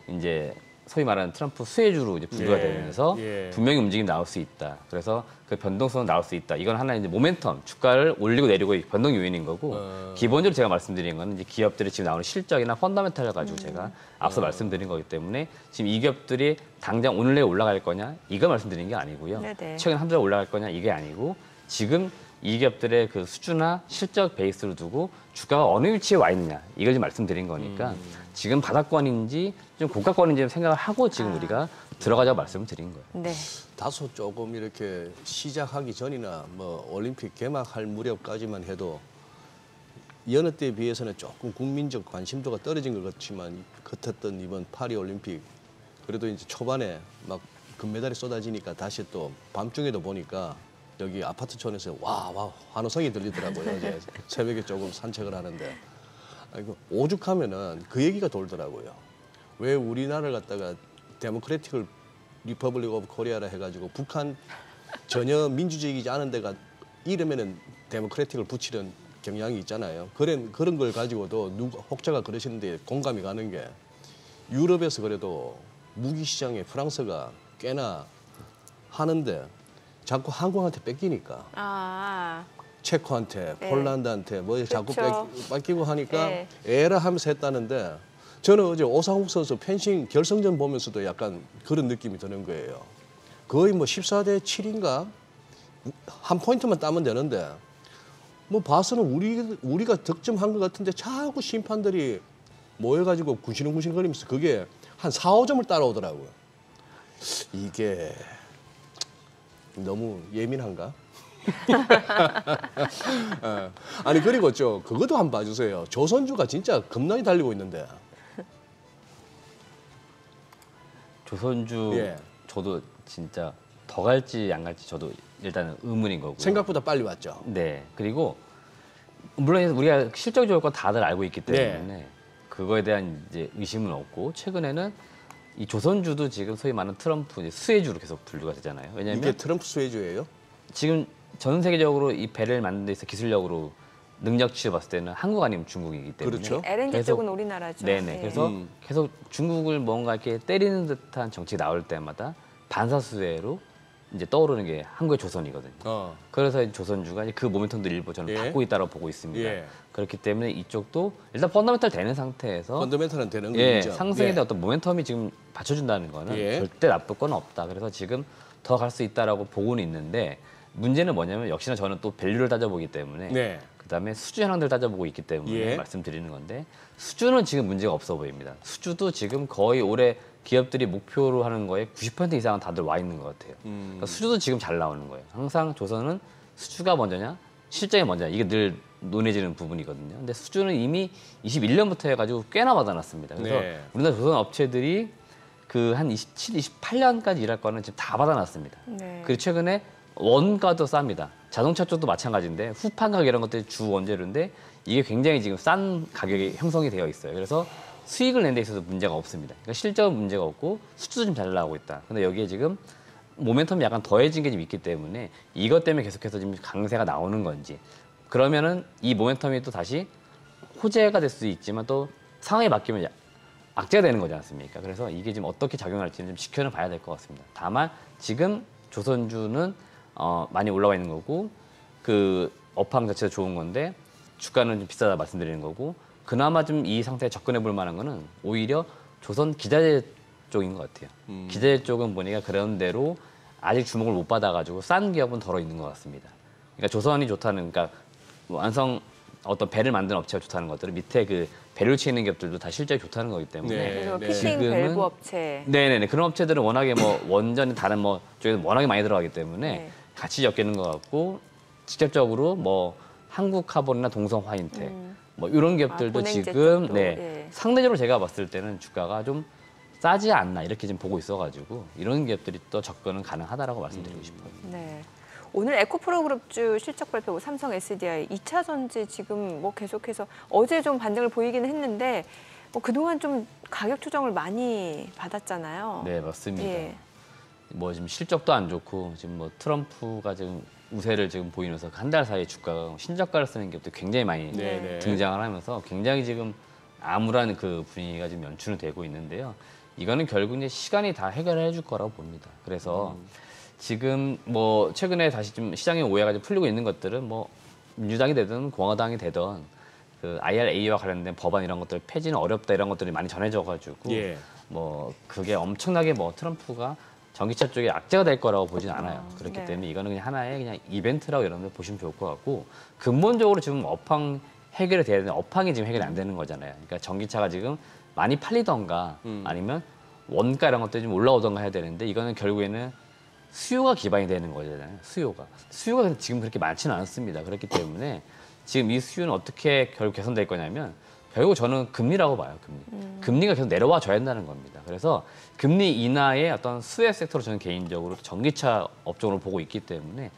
이제 소위 말하는 트럼프 수혜주로 이제 분류가 예, 되면서 예. 분명히 움직임이 나올 수 있다. 그래서 그 변동성은 나올 수 있다. 이건 하나의 이제 모멘텀, 주가를 올리고 내리고 변동 요인인 거고 기본적으로 제가 말씀드린 거는 이제 기업들이 지금 나오는 실적이나 펀더멘탈을 가지고 제가 앞서 말씀드린 거기 때문에 지금 이 기업들이 당장 오늘 내에 올라갈 거냐 이거 말씀드린 게 아니고요. 네네. 최근 한 달 올라갈 거냐 이게 아니고 지금 이 기업들의 그 수주나 실적 베이스로 두고 주가가 어느 위치에 와 있느냐 이걸 좀 말씀드린 거니까 지금 바닥권인지 좀 고가권인지 생각을 하고 지금 우리가 들어가자고 말씀을 드린 거예요. 네. 다소 조금 이렇게 시작하기 전이나 뭐 올림픽 개막할 무렵까지만 해도 여느 때에 비해서는 조금 국민적 관심도가 떨어진 것 같았던 이번 파리 올림픽 그래도 이제 초반에 막 금메달이 쏟아지니까 다시 또 밤중에도 보니까 여기 아파트촌에서 와 환호성이 들리더라고요. 이제 새벽에 조금 산책을 하는데 아이고 오죽하면은 그 얘기가 돌더라고요. 왜 우리나라를 갖다가 데모크래틱을 리퍼블릭 오브 코리아라 해가지고 북한 전혀 민주적이지 않은 데가 이름에는 데모크래틱을 붙이는 경향이 있잖아요. 그런 걸 가지고도 혹자가 그러시는데 공감이 가는 게 유럽에서 그래도 무기 시장에 프랑스가 꽤나 하는데 자꾸 한국한테 뺏기니까 체코한테 네. 폴란드한테 뭐 자꾸 그렇죠. 뺏기고 하니까 네. 에라 하면서 했다는데 저는 어제 오상욱 선수 펜싱 결승전 보면서도 약간 그런 느낌이 드는 거예요. 거의 뭐 14대 7인가 한 포인트만 따면 되는데 뭐 봐서는 우리가 득점한 것 같은데 자꾸 심판들이 모여가지고 군시렁군시렁거리면서 그게 한 4, 5점을 따라오더라고요. 이게 너무 예민한가? 아니 그리고 그것도 한번 봐주세요. 조선주가 진짜 겁나게 달리고 있는데. 조선주 예. 저도 진짜 더 갈지 안 갈지 저도 일단은 의문인 거고요. 생각보다 빨리 왔죠. 네. 그리고 물론 우리가 실적이 좋을 건 다들 알고 있기 때문에 그거에 대한 이제 의심은 없고 최근에는 이 조선주도 지금 소위 말하는 트럼프 이제 수혜주로 계속 분류가 되잖아요. 왜냐하면 이게 트럼프 수혜주예요? 지금 전 세계적으로 이 배를 만드는 데 있어 기술력으로 능력치를 봤을 때는 한국 아니면 중국이기 때문에 그렇죠. LNG 계속- 쪽은 우리나라죠. 네네. 그래서 계속 중국을 뭔가 이렇게 때리는 듯한 정책이 나올 때마다 반사수혜로 이제 떠오르는 게 한국의 조선이거든요. 그래서 이제 조선주가 이제 그 모멘텀도 일부 저는 예. 받고 있다고 보고 있습니다. 예. 그렇기 때문에 이쪽도 일단 펀더멘탈 되는 상태에서 펀더멘탈은 되는 예, 거죠. 상승에 대한 어떤 모멘텀이 지금 받쳐준다는 거는 예. 절대 나쁠 건 없다. 그래서 지금 더 갈 수 있다라고 보고는 있는데 문제는 뭐냐면 역시나 저는 또 밸류를 따져보기 때문에 네. 그다음에 수주 현황들을 따져보고 있기 때문에 예. 말씀드리는 건데 수주는 지금 문제가 없어 보입니다. 수주도 지금 거의 올해 기업들이 목표로 하는 거에 90% 이상은 다들 와 있는 것 같아요. 그러니까 수주도 지금 잘 나오는 거예요. 항상 조선은 수주가 먼저냐 실적이 먼저냐 이게 늘 논해지는 부분이거든요. 근데 수주는 이미 21년부터 해가지고 꽤나 받아놨습니다. 그래서 네. 우리나라 조선 업체들이 그 한 27, 28년까지 일할 거는 지금 다 받아놨습니다. 네. 그리고 최근에 원가도 쌉니다. 자동차 쪽도 마찬가지인데 후판 가격 이런 것들이 주 원재료인데 이게 굉장히 지금 싼 가격이 형성이 되어 있어요. 그래서 수익을 내는 데 있어서 문제가 없습니다. 그러니까 실적은 문제가 없고 수주도 좀 잘 나오고 있다. 근데 여기에 지금 모멘텀이 약간 더해진 게 좀 있기 때문에 이것 때문에 계속해서 지금 강세가 나오는 건지 그러면은 이 모멘텀이 또 다시 호재가 될 수도 있지만 또 상황이 바뀌면 악재가 되는 거지 않습니까? 그래서 이게 지금 어떻게 작용할지는 좀 지켜는 봐야 될 것 같습니다. 다만 지금 조선주는 많이 올라와 있는 거고 그 업황 자체가 좋은 건데 주가는 좀 비싸다 말씀드리는 거고 그나마 좀 이 상태에 접근해 볼 만한 거는 오히려 조선 기자재 쪽인 것 같아요. 기자재 쪽은 보니까 그런 대로 아직 주목을 못 받아가지고 싼 기업은 덜어 있는 것 같습니다. 그러니까 조선이 좋다는 그러니까 완성 어떤 배를 만드는 업체가 좋다는 것들은 밑에 그 배를 치는 기업들도 다 실적이 좋다는 거기 때문에 그래서 네. 피싱 지금은- 밸브 업체. 네네네 그런 업체들은 워낙에 뭐 원전이 다른 뭐 쪽에서 워낙에 많이 들어가기 때문에 네. 같이 엮이는 것 같고 직접적으로 뭐 한국카본이나 동성화인텍 뭐 이런 기업들도 보냉제 지금 쪽도, 네 예. 상대적으로 제가 봤을 때는 주가가 좀 싸지 않나 이렇게 지금 보고 있어가지고 이런 기업들이 또 접근은 가능하다라고 말씀드리고 싶어요. 네. 오늘 에코프로그룹주 실적 발표 삼성 SDI 2차 전지 지금 뭐 계속해서 어제 좀 반등을 보이기는 했는데 뭐 그동안 좀 가격 조정을 많이 받았잖아요. 네 맞습니다. 예. 뭐 지금 실적도 안 좋고 지금 뭐 트럼프가 지금 우세를 지금 보이면서 한 달 사이에 주가가 신저가를 쓰는 기업도 굉장히 많이 네. 등장을 하면서 굉장히 지금 암울한 그 분위기가 지금 연출은 되고 있는데요. 이거는 결국 이제 시간이 다 해결해 줄 거라고 봅니다. 그래서 지금 뭐 최근에 다시 좀 시장의 오해가 좀 풀리고 있는 것들은 뭐 민주당이 되든 공화당이 되든 그 IRA와 관련된 법안 이런 것들 폐지는 어렵다 이런 것들이 많이 전해져가지고 예. 뭐 그게 엄청나게 뭐 트럼프가 전기차 쪽에 악재가 될 거라고 보지는 않아요. 그렇기 네. 때문에 이거는 그냥 하나의 그냥 이벤트라고 여러분들 보시면 좋을 것 같고 근본적으로 지금 업황 해결이 돼야 되는 업황이 지금 해결이 안 되는 거잖아요. 그러니까 전기차가 지금 많이 팔리던가 아니면 원가 이런 것들이 좀 올라오던가 해야 되는데 이거는 결국에는 수요가 기반이 되는 거잖아요. 수요가 지금 그렇게 많지는 않습니다. 그렇기 때문에 지금 이 수요는 어떻게 결국 개선될 거냐면 결국 저는 금리라고 봐요. 금리가 계속 내려와 줘야 한다는 겁니다. 그래서 금리 인하의 어떤 수혜 섹터로 저는 개인적으로 전기차 업종으로 보고 있기 때문에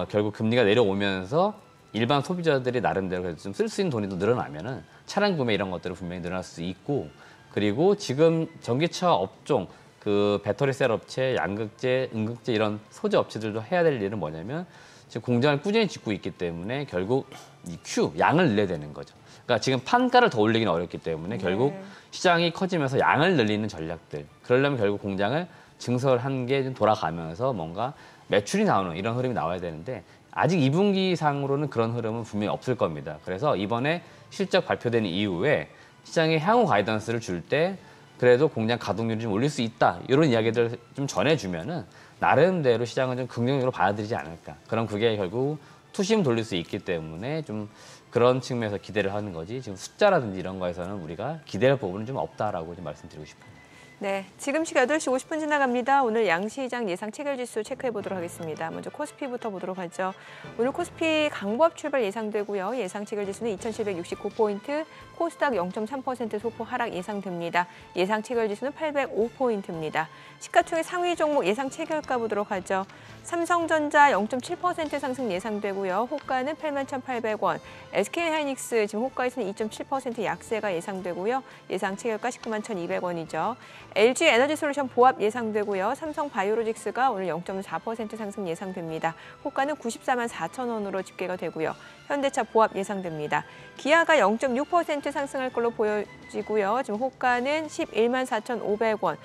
결국 금리가 내려오면서 일반 소비자들이 나름대로 좀 쓸 수 있는 돈이 또 늘어나면은 차량 구매 이런 것들은 분명히 늘어날 수 있고 그리고 지금 전기차 업종 그 배터리 셀 업체, 양극재, 음극재 이런 소재 업체들도 해야 될 일은 뭐냐면 지금 공장을 꾸준히 짓고 있기 때문에 결국 이 양을 늘려야 되는 거죠. 그러니까 지금 판가를 더 올리기는 어렵기 때문에 결국 시장이 커지면서 양을 늘리는 전략들. 그러려면 결국 공장을 증설한 게 좀 돌아가면서 뭔가 매출이 나오는 이런 흐름이 나와야 되는데 아직 2분기 상으로는 그런 흐름은 분명히 없을 겁니다. 그래서 이번에 실적 발표된 이후에 시장에 향후 가이던스를 줄 때 그래도 공장 가동률을 좀 올릴 수 있다. 이런 이야기들 좀 전해주면은 나름대로 시장은 좀 긍정적으로 받아들이지 않을까. 그럼 그게 결국 투심 돌릴 수 있기 때문에 좀 그런 측면에서 기대를 하는 거지. 지금 숫자라든지 이런 거에서는 우리가 기대할 부분은 좀 없다라고 좀 말씀드리고 싶어요. 네, 지금 시각 8시 50분 지나갑니다. 오늘 양시장 예상 체결지수 체크해 보도록 하겠습니다. 먼저 코스피부터 보도록 하죠. 오늘 코스피 강보합 출발 예상되고요. 예상 체결지수는 2,769포인트, 코스닥 0.3% 소폭 하락 예상됩니다. 예상 체결지수는 805포인트입니다. 시가총액 상위 종목 예상 체결가 보도록 하죠. 삼성전자 0.7% 상승 예상되고요. 호가는 81,800원, SK하이닉스 지금 호가에서는 2.7% 약세가 예상되고요. 예상 체결가 191,200원이죠. LG에너지솔루션 보합 예상되고요. 삼성바이오로직스가 오늘 0.4% 상승 예상됩니다. 호가는 94만4천원으로 집계가 되고요. 현대차 보합 예상됩니다. 기아가 0.6% 상승할 걸로 보여지고요. 지금 호가는 114,500원,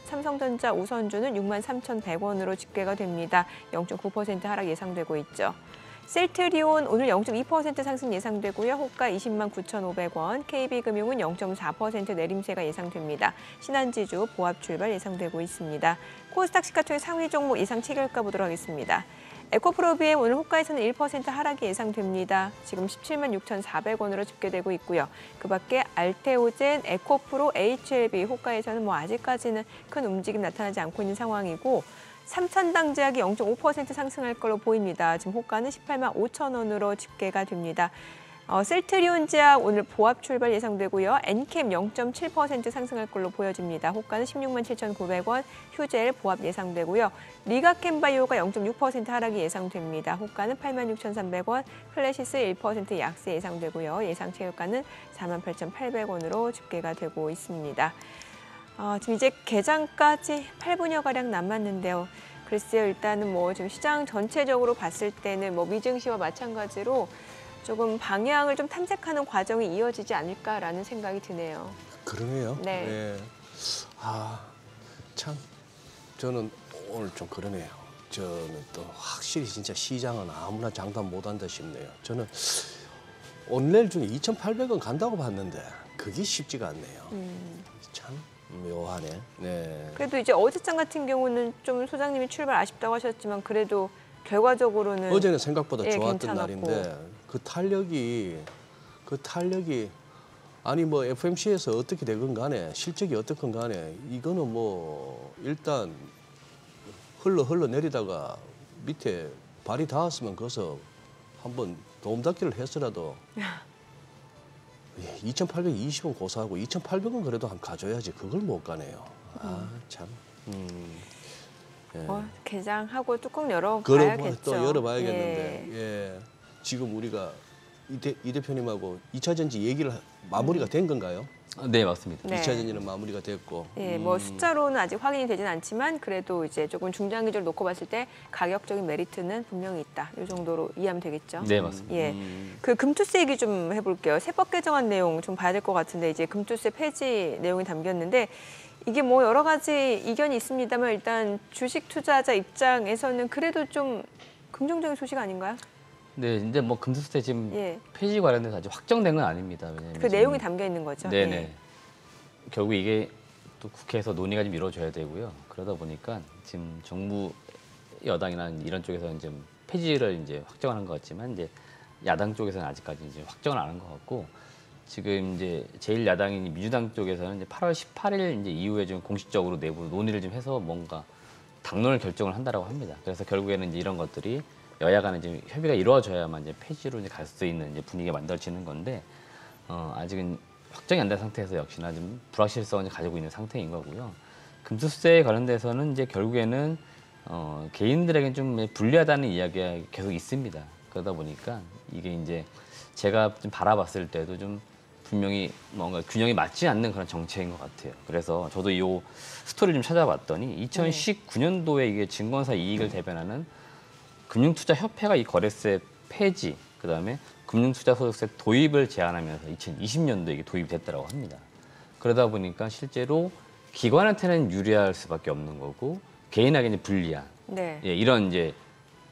삼성전자 우선주는 63,100원으로 집계가 됩니다. 0.9% 하락 예상되고 있죠. 셀트리온 오늘 0.2% 상승 예상되고요. 호가 209,500원, KB금융은 0.4% 내림세가 예상됩니다. 신한지주 보합 출발 예상되고 있습니다. 코스닥 시가총액 상위 종목 예상 체결가 보도록 하겠습니다. 에코프로비엠 오늘 호가에서는 1% 하락이 예상됩니다. 지금 176,400원으로 집계되고 있고요. 그밖에 알테오젠, 에코프로, HLB 호가에서는 아직까지는 큰 움직임 나타나지 않고 있는 상황이고 삼천당제약이 0.5% 상승할 걸로 보입니다. 지금 호가는 18만 5천원으로 집계가 됩니다. 셀트리온제약 오늘 보합 출발 예상되고요. 엔캠 0.7% 상승할 걸로 보여집니다. 호가는 16만 7,900원, 휴젤 보합 예상되고요. 리가캠바이오가 0.6% 하락이 예상됩니다. 호가는 86,300원, 플래시스 1% 약세 예상되고요. 예상 체결가는 48,800원으로 집계가 되고 있습니다. 지금 이제 개장까지 8분여가량 남았는데요. 글쎄요, 일단은 지금 시장 전체적으로 봤을 때는 미증시와 마찬가지로 조금 방향을 좀 탐색하는 과정이 이어지지 않을까라는 생각이 드네요. 그러네요. 네. 네. 참 저는 오늘 좀 그러네요. 저는 또 확실히 진짜 시장은 아무나 장담 못한다 싶네요. 저는 오늘 중에 2,800원 간다고 봤는데 그게 쉽지가 않네요. 참 묘하네. 네. 그래도 이제 어제장 같은 경우는 좀 소장님이 출발 아쉽다고 하셨지만 그래도 결과적으로는 어제는 생각보다 좋았던 괜찮았고. 날인데 그 탄력이 아니 FMC에서 어떻게 되건 간에 실적이 어떻건 간에 이거는 일단 흘러 내리다가 밑에 발이 닿았으면 거기서 한번 도움닫기를 했으라도 2,820원 고사하고 2,800원 그래도 한 가져야지 그걸 못 가네요. 참. 예. 개장하고 뚜껑 열어봐야겠죠. 또 열어봐야겠는데. 예. 지금 우리가 이 대표님하고 2차 전지 얘기를 마무리가 된 건가요? 네, 맞습니다. 네. 2차 전지는 마무리가 됐고. 예, 숫자로는 아직 확인이 되진 않지만 그래도 이제 조금 중장기적으로 놓고 봤을 때 가격적인 메리트는 분명히 있다. 이 정도로 이해하면 되겠죠. 네, 맞습니다. 예, 그 금투세 얘기 좀 해볼게요. 세법 개정안 내용 좀 봐야 될 것 같은데 이제 금투세 폐지 내용이 담겼는데 이게 여러 가지 이견이 있습니다만 일단 주식 투자자 입장에서는 그래도 좀 긍정적인 소식 아닌가요? 네, 이제 금투세 지금 폐지 관련돼서 아직 확정된 건 아닙니다. 왜냐하면 그 내용이 담겨 있는 거죠. 네네. 예. 결국 이게 또 국회에서 논의가 좀 이루어져야 되고요. 그러다 보니까 지금 정부 여당이나 이런 쪽에서는 이제 폐지를 이제 확정하는 것 같지만 이제 야당 쪽에서는 아직까지 이제 확정을 안 한 것 같고 지금 이제 제1야당인 민주당 쪽에서는 이제 8월 18일 이제 이후에 좀 공식적으로 내부 논의를 좀 해서 뭔가 당론을 결정을 한다라고 합니다. 그래서 결국에는 이제 이런 것들이 여야 간에 지금 협의가 이루어져야만 이제 폐지로 이제 갈 수 있는 이제 분위기가 만들어지는 건데 아직은 확정이 안 된 상태에서 역시나 좀 불확실성을 가지고 있는 상태인 거고요. 금투세에 관련돼서는 이제 결국에는 개인들에게 좀 불리하다는 이야기가 계속 있습니다. 그러다 보니까 이게 이제 제가 좀 바라봤을 때도 좀 분명히 뭔가 균형이 맞지 않는 그런 정책인 것 같아요. 그래서 저도 이 스토리를 좀 찾아봤더니 2019년도에 이게 증권사 이익을 대변하는 금융투자협회가 이 거래세 폐지, 그다음에 금융투자소득세 도입을 제안하면서 2020년도에 이게 도입이 됐다고 합니다. 그러다 보니까 실제로 기관한테는 유리할 수밖에 없는 거고 개인에게는 불리한 네. 예, 이런 이제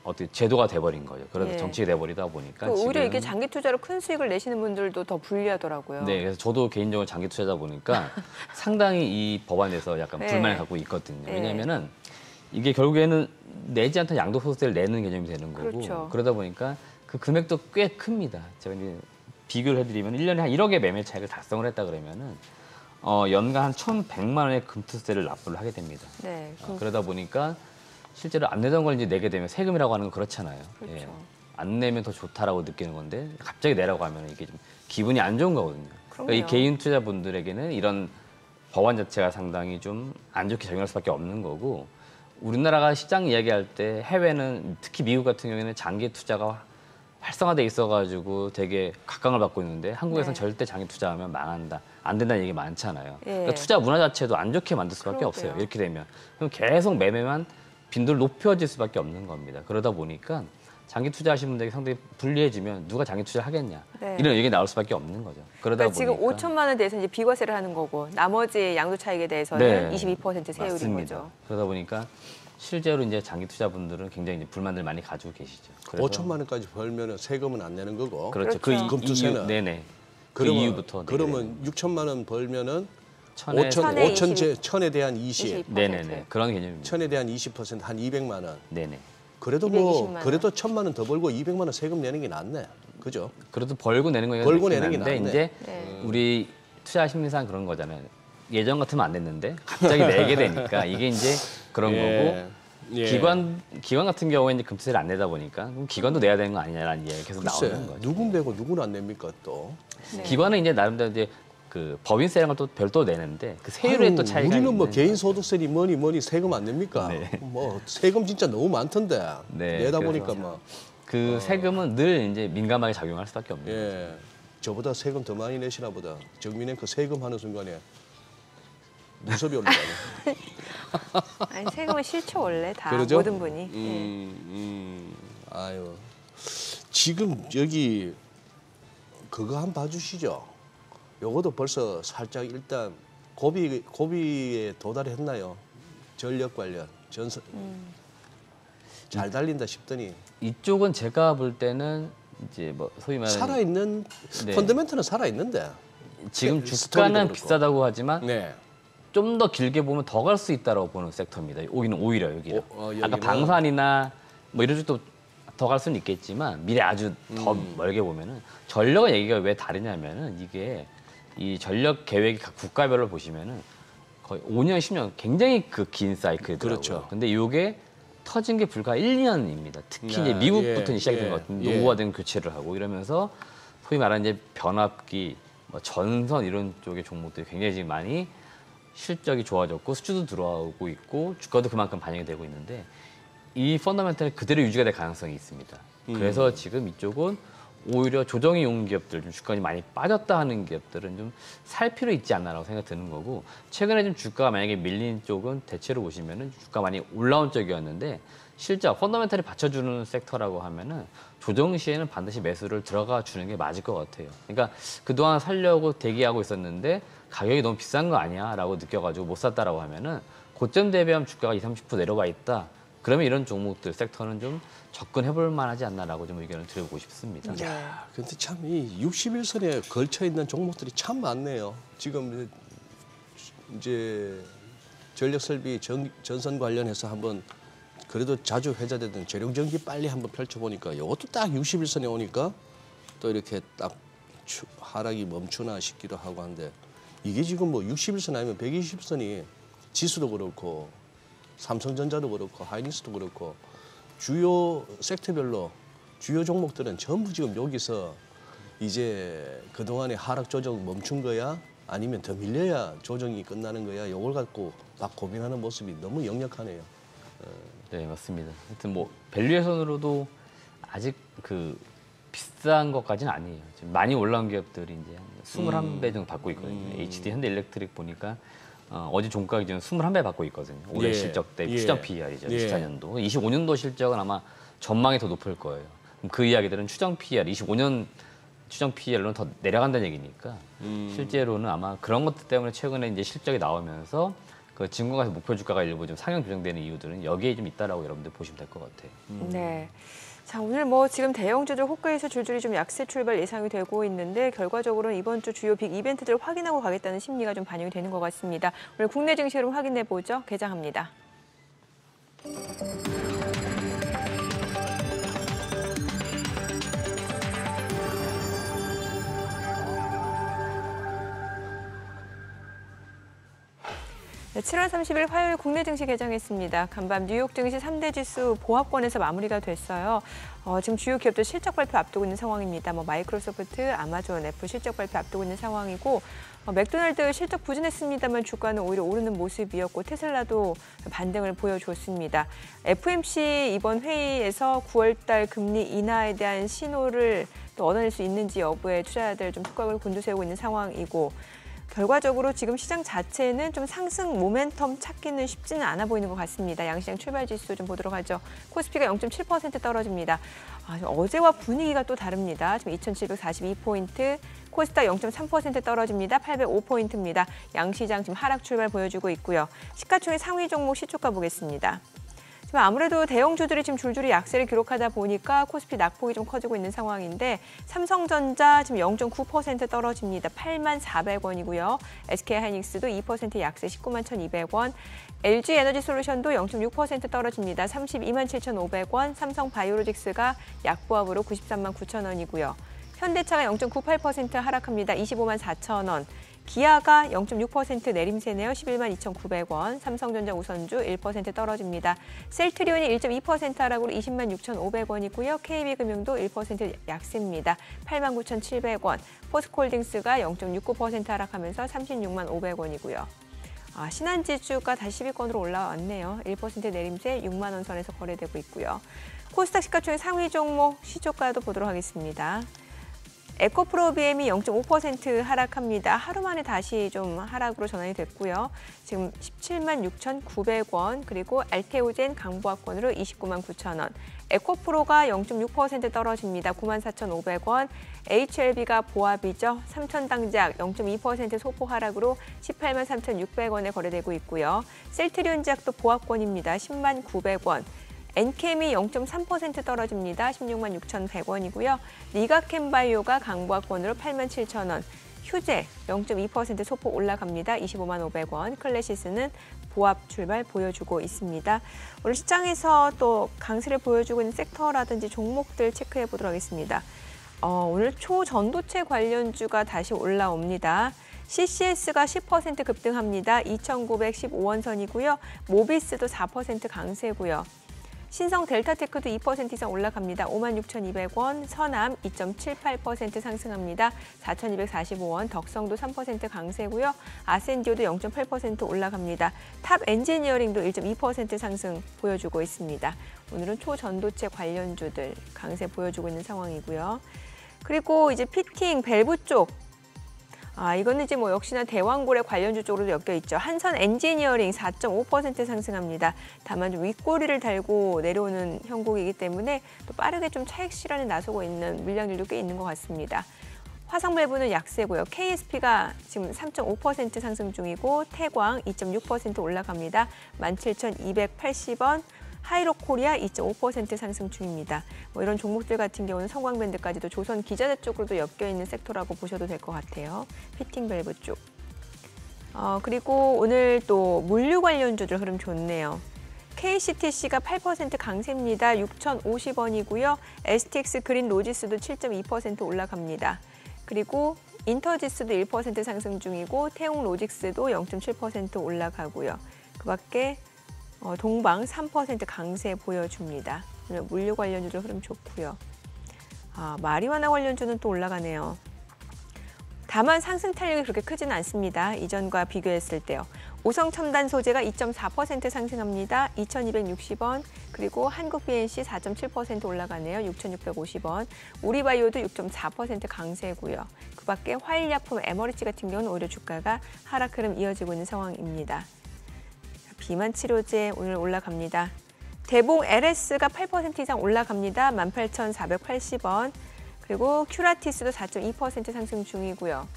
어떻게 제도가 돼버린 거죠. 그래서 예. 정책이 돼버리다 보니까 오히려 지금 이게 장기 투자로 큰 수익을 내시는 분들도 더 불리하더라고요. 네, 그래서 저도 개인적으로 장기 투자자 보니까 상당히 이 법안에서 약간 네. 불만을 갖고 있거든요. 네. 왜냐하면은 이게 결국에는 내지 않던 양도소득세를 내는 개념이 되는 거고 그렇죠. 그러다 보니까 그 금액도 꽤 큽니다. 제가 이제 비교를 해드리면 1년에 한 1억의 매매 차익을 달성을 했다 그러면은 연간 한 1,100만 원의 금투세를 납부를 하게 됩니다. 네. 그러다 보니까 실제로 안 내던 걸 이제 내게 되면 세금이라고 하는 건 그렇잖아요. 그렇죠. 예. 안 내면 더 좋다라고 느끼는 건데 갑자기 내라고 하면 이게 좀 기분이 안 좋은 거거든요. 그러니까 이 그럼요. 개인 투자분들에게는 이런 법안 자체가 상당히 좀 안 좋게 작용할 수밖에 없는 거고 우리나라가 시장 이야기할 때 해외는 특히 미국 같은 경우에는 장기 투자가 활성화돼 있어가지고 되게 각광을 받고 있는데 한국에서는 네. 절대 장기 투자하면 망한다, 안 된다는 얘기 많잖아요. 예. 그러니까 투자 문화 자체도 안 좋게 만들 수밖에 그러게요. 없어요. 이렇게 되면 그럼 계속 매매만 빈도를 높여질 수밖에 없는 겁니다. 그러다 보니까 장기 투자하시는 분들에게 상당히 불리해지면 누가 장기 투자를 하겠냐 네. 이런 얘기 나올 수밖에 없는 거죠. 그러다 그러니까 지금 보니까 5천만 원에 대해서 이제 비과세를 하는 거고 나머지 양도 차익에 대해서는 22% 세율인 맞습니다. 거죠. 그러다 보니까 실제로 이제 장기 투자분들은 굉장히 이제 불만들 많이 가지고 계시죠. 그래서 5천만 원까지 벌면은 세금은 안 내는 거고. 그렇죠. 그렇죠. 그 금투세는? 이유, 네네. 그 그러면, 이후부터 내게 그러면 되는 6천만 원 벌면은 천에 5천에 대한 20, 20%. 네네네 그런 개념입니다. 천에 대한 20%한 200만 원. 네네. 그래도 220만 원. 그래도 1,000만 원 더 벌고 200만 원 세금 내는 게 낫네. 그죠? 그래도 벌고 내는 거 벌고 내는 게 낫네. 이제 네. 우리 투자 심리상 그런 거잖아요. 예전 같으면 안 됐는데 갑자기 내게 되니까 이게 이제 그런 거고 예. 기관 같은 경우에 이제 금투세를 안 내다 보니까 그럼 기관도 내야 되는 거 아니냐라는 얘기가 계속 글쎄, 나오는 거죠. 누군 내고 누구는 안 냅니까 또? 네. 기관은 이제 나름대로 이제 그 법인세라는 걸 또 별도 내는데 그 세율에 또 차이가 우리는 뭐 있는 개인 거죠. 소득세니 뭐니 세금 안 냅니까? 뭐 세금 진짜 너무 많던데. 네, 내다 그래서 보니까 뭐 그 세금은 늘 이제 민감하게 작용할 수밖에 없는 거죠. 예. 저보다 세금 더 많이 내시나 보다. 정민행 그 세금 하는 순간에 눈썹이 올라가네. 아니 세금은 싫죠 원래 다 그러죠? 모든 분이. 아유. 지금 여기 그거 한번 봐주시죠. 요것도 벌써 살짝 일단 고비에 도달했나요? 전력 관련 전선 잘 달린다 싶더니 이쪽은 제가 볼 때는 이제 뭐 소위 말하는 살아있는 네. 펀더멘트는 살아있는데 지금 스토리도 주가는 그렇고. 비싸다고 하지만 네. 좀 더 길게 보면 더 갈 수 있다라고 보는 섹터입니다. 여기는 오히려 여기는. 여기는? 아까 방산이나 뭐 이런 쪽도 더 갈 수는 있겠지만 미래 아주 더 멀게 보면은 전력의 얘기가 왜 다르냐면은 이게 이 전력 계획이 각 국가별로 보시면은 거의 5년, 10년 굉장히 그 긴 사이클이더라고요. 그렇죠. 근데 이게 터진 게 불과 1년입니다. 특히 이제 네, 미국부터 예, 시작된 예, 것 같은 예. 노후화된 교체를 하고 이러면서 소위 말하는 이제 변압기, 뭐 전선 이런 쪽의 종목들이 굉장히 지금 많이 실적이 좋아졌고 수주도 들어오고 있고 주가도 그만큼 반영이 되고 있는데 이 펀더멘탈이 그대로 유지가 될 가능성이 있습니다. 그래서 지금 이쪽은 오히려 조정이 온 기업들, 좀 주가가 많이 빠졌다 하는 기업들은 좀 살 필요 있지 않나라고 생각 드는 거고 최근에 좀 주가가 만약에 밀린 쪽은 대체로 보시면은 주가 많이 올라온 쪽이었는데 실제 펀더멘탈이 받쳐주는 섹터라고 하면은 조정 시에는 반드시 매수를 들어가 주는 게 맞을 것 같아요. 그러니까 그동안 살려고 대기하고 있었는데 가격이 너무 비싼 거 아니야라고 느껴가지고 못 샀다라고 하면은 고점 대비하면 주가가 20-30% 내려와 있다. 그러면 이런 종목들 섹터는 좀 접근해볼 만하지 않나라고 좀 의견을 드리고 싶습니다. 야, 근데 참 이 61선에 걸쳐 있는 종목들이 참 많네요. 지금 이제 전력 설비 전선 관련해서 한번 그래도 자주 회자되던 재룡전기 빨리 한번 펼쳐보니까 이것도 딱 61선에 오니까 또 이렇게 딱 하락이 멈추나 싶기도 하고 한데 이게 지금 뭐 61선 아니면 120선이 지수도 그렇고 삼성전자도 그렇고 하이닉스도 그렇고 주요 섹터별로 주요 종목들은 전부 지금 여기서 이제 그동안의 하락 조정 멈춘 거야 아니면 더 밀려야 조정이 끝나는 거야 이걸 갖고 막 고민하는 모습이 너무 역력하네요. 네, 맞습니다. 하여튼 뭐 밸류에이션으로도 아직 그 비싼 것까지는 아니에요. 지금 많이 올라온 기업들이 이제 한 21배 정도 받고 있거든요. HD 현대일렉트릭 보니까 어제 종가 기준 21배 받고 있거든요. 올해 예. 실적 대비 예. 추정 PER이죠. 예. 24년도. 25년도 실적은 아마 전망이 더 높을 거예요. 그럼 그 이야기들은 추정 PER, 25년 추정 PER로는 더 내려간다는 얘기니까 실제로는 아마 그런 것들 때문에 최근에 이제 실적이 나오면서 그 증권가에서 목표 주가가 일부 좀 상향 조정되는 이유들은 여기에 좀 있다라고 여러분들 보시면 될 것 같아요. 네. 자, 오늘 뭐 지금 대형주들 호가에서 줄줄이 좀 약세 출발 예상이 되고 있는데 결과적으로는 이번 주 주요 빅 이벤트들을 확인하고 가겠다는 심리가 좀 반영이 되는 것 같습니다. 오늘 국내 증시 흐름 확인해 보죠. 개장합니다. 네, 7월 30일 화요일 국내 증시 개장했습니다. 간밤 뉴욕 증시 3대 지수 보합권에서 마무리가 됐어요. 지금 주요 기업들 실적 발표 앞두고 있는 상황입니다. 마이크로소프트, 아마존, 애플 실적 발표 앞두고 있는 상황이고 맥도날드 실적 부진했습니다만 주가는 오히려 오르는 모습이었고 테슬라도 반등을 보여줬습니다. FOMC 이번 회의에서 9월달 금리 인하에 대한 신호를 또 얻어낼 수 있는지 여부에 투자자들 좀 촉각을 곤두세우고 있는 상황이고 결과적으로 지금 시장 자체는 좀 상승 모멘텀 찾기는 쉽지는 않아 보이는 것 같습니다. 양시장 출발 지수 좀 보도록 하죠. 코스피가 0.7% 떨어집니다. 어제와 분위기가 또 다릅니다. 지금 2,742포인트, 코스닥 0.3% 떨어집니다. 805포인트입니다. 양시장 지금 하락 출발 보여주고 있고요. 시가총액 상위 종목 시초가 보겠습니다. 지금 아무래도 대형주들이 지금 줄줄이 약세를 기록하다 보니까 코스피 낙폭이 좀 커지고 있는 상황인데 삼성전자 지금 0.9% 떨어집니다. 84,400원이고요. SK하이닉스도 2% 약세 191,200원. LG에너지솔루션도 0.6% 떨어집니다. 327,500원. 삼성바이오로직스가 약보합으로 939,000원이고요. 현대차가 0.98% 하락합니다. 254,000원. 기아가 0.6% 내림세네요. 112,900원. 삼성전자 우선주 1% 떨어집니다. 셀트리온이 1.2% 하락으로 206,500원이고요. KB금융도 1% 약세입니다. 89,700원. 포스코홀딩스가 0.69% 하락하면서 365,500원이고요. 신한지주가 다시 10위권으로 올라왔네요. 1% 내림세 6만 원 선에서 거래되고 있고요. 코스닥 시가총액 상위 종목 시초가도 보도록 하겠습니다. 에코프로비엠이 0.5% 하락합니다. 하루 만에 다시 좀 하락으로 전환이 됐고요. 지금 176,900원, 그리고 알테오젠 강보합권으로 299,900원. 에코프로가 0.6% 떨어집니다. 94,500원. HLB가 보합이죠. 삼천당작 0.2% 소폭 하락으로 183,600원에 거래되고 있고요. 셀트리온제약도 보합권입니다. 109,000원. 엔캠이 0.3% 떨어집니다. 166,100원이고요. 리가캠바이오가 강보합권으로 87,000원. 휴재 0.2% 소폭 올라갑니다. 255,500원. 클래시스는 보합 출발 보여주고 있습니다. 오늘 시장에서 또 강세를 보여주고 있는 섹터라든지 종목들 체크해 보도록 하겠습니다. 오늘 초전도체 관련주가 다시 올라옵니다. CCS가 10% 급등합니다. 2,915원 선이고요. 모비스도 4% 강세고요. 신성 델타테크도 2% 이상 올라갑니다. 56,200원, 서남 2.78% 상승합니다. 4,245원, 덕성도 3% 강세고요. 아센디오도 0.8% 올라갑니다. 탑 엔지니어링도 1.2% 상승 보여주고 있습니다. 오늘은 초전도체 관련주들 강세 보여주고 있는 상황이고요. 그리고 이제 피팅, 밸브 쪽. 이거는 이제 역시나 대왕고래 관련주 쪽으로도 엮여 있죠. 한선 엔지니어링 4.5% 상승합니다. 다만 좀 윗꼬리를 달고 내려오는 형국이기 때문에 또 빠르게 좀 차익 실현에 나서고 있는 물량들도 꽤 있는 것 같습니다. 화성밸브는 약세고요. KSP가 지금 3.5% 상승 중이고 태광 2.6% 올라갑니다. 17,280원. 하이로코리아 2.5% 상승 중입니다. 이런 종목들 같은 경우는 성광밴드까지도 조선 기자재 쪽으로도 엮여 있는 섹터라고 보셔도 될 것 같아요. 피팅 밸브 쪽. 그리고 오늘 또 물류 관련주들 흐름 좋네요. KCTC가 8% 강세입니다. 6,050원이고요. STX 그린 로지스도 7.2% 올라갑니다. 그리고 인터지스도 1% 상승 중이고 태웅 로직스도 0.7% 올라가고요. 그 밖에 동방 3% 강세 보여줍니다. 물류 관련주도 흐름 좋고요. 마리화나 관련주는 또 올라가네요. 다만 상승 탄력이 그렇게 크지는 않습니다. 이전과 비교했을 때요. 오성첨단 소재가 2.4% 상승합니다. 2,260원. 그리고 한국 BNC 4.7% 올라가네요. 6,650원. 우리바이오도 6.4% 강세고요. 그 밖에 화일약품 에머리지 같은 경우는 오히려 주가가 하락 흐름 이어지고 있는 상황입니다. 비만 치료제 오늘 올라갑니다. 대봉 LS가 8% 이상 올라갑니다. 18,480원. 그리고 큐라티스도 4.2% 상승 중이고요.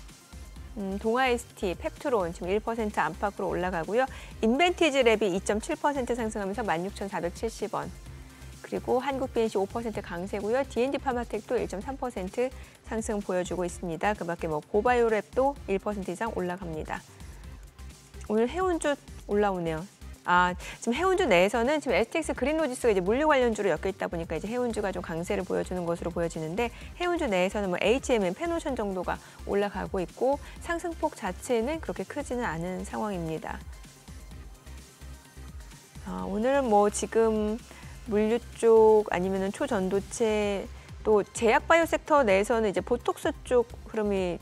동아ST, 펩트론 지금 1% 안팎으로 올라가고요. 인벤티지 랩이 2.7% 상승하면서 16,470원. 그리고 한국 BNC 5% 강세고요. D&D 파마텍도 1.3% 상승 보여주고 있습니다. 그 밖에 뭐 고바이오랩도 1% 이상 올라갑니다. 오늘 해운주 올라오네요. 지금 해운주 내에서는 지금 STX 그린로지스가 이제 물류 관련주로 엮여 있다 보니까 이제 해운주가 좀 강세를 보여주는 것으로 보여지는데 해운주 내에서는 뭐 HMM, 페노션 정도가 올라가고 있고 상승폭 자체는 그렇게 크지는 않은 상황입니다. 오늘은 뭐 지금 물류 쪽 아니면은 초전도체 또 제약바이오 섹터 내에서는 이제 보톡스 쪽 흐름이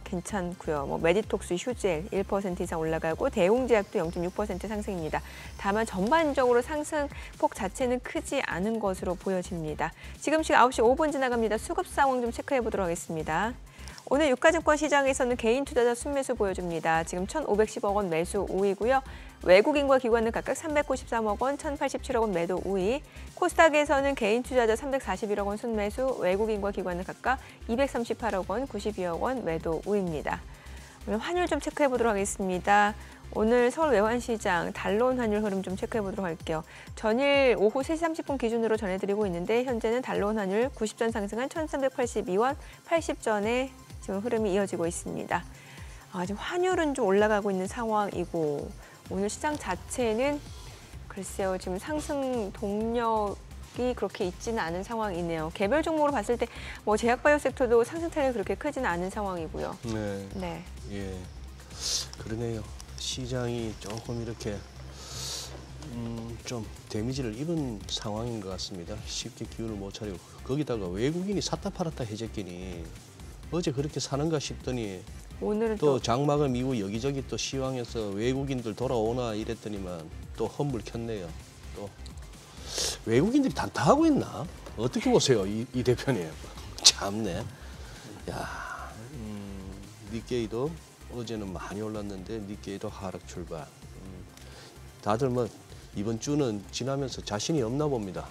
괜찮고요. 뭐 메디톡스, 휴젤 1% 이상 올라가고 대웅제약도 0.6% 상승입니다. 다만 전반적으로 상승폭 자체는 크지 않은 것으로 보여집니다. 지금 시각 9시 5분 지나갑니다. 수급 상황 좀 체크해 보도록 하겠습니다. 오늘 유가증권 시장에서는 개인 투자자 순매수 보여줍니다. 지금 1,510억 원 매수 우위고요. 외국인과 기관은 각각 393억 원, 1,087억 원 매도 우위. 코스닥에서는 개인 투자자 341억 원 순매수, 외국인과 기관은 각각 238억 원, 92억 원 매도 우위입니다. 오늘 환율 좀 체크해 보도록 하겠습니다. 오늘 서울 외환시장 달러원 환율 흐름 좀 체크해 보도록 할게요. 전일 오후 3시 30분 기준으로 전해드리고 있는데 현재는 달러원 환율 90전 상승한 1,382원 80전에 지금 흐름이 이어지고 있습니다. 지금 환율은 좀 올라가고 있는 상황이고 오늘 시장 자체는 글쎄요 지금 상승 동력이 그렇게 있지는 않은 상황이네요. 개별 종목으로 봤을 때 뭐 제약바이오 섹터도 상승 탄력이 그렇게 크지는 않은 상황이고요. 네. 예. 그러네요. 시장이 조금 이렇게 좀 데미지를 입은 상황인 것 같습니다. 쉽게 기운을 못 차리고 거기다가 외국인이 샀다 팔았다 해줬기니 어제 그렇게 사는가 싶더니 오늘은 또 장마감 이후 여기저기 또 시황에서 외국인들 돌아오나 이랬더니만 또 험불 켰네요. 또 외국인들이 단타하고 있나? 어떻게 보세요, 이 대표님? 참네. 야, 니케이도 어제는 많이 올랐는데 니케이도 하락 출발. 다들 뭐 이번 주는 지나면서 자신이 없나 봅니다.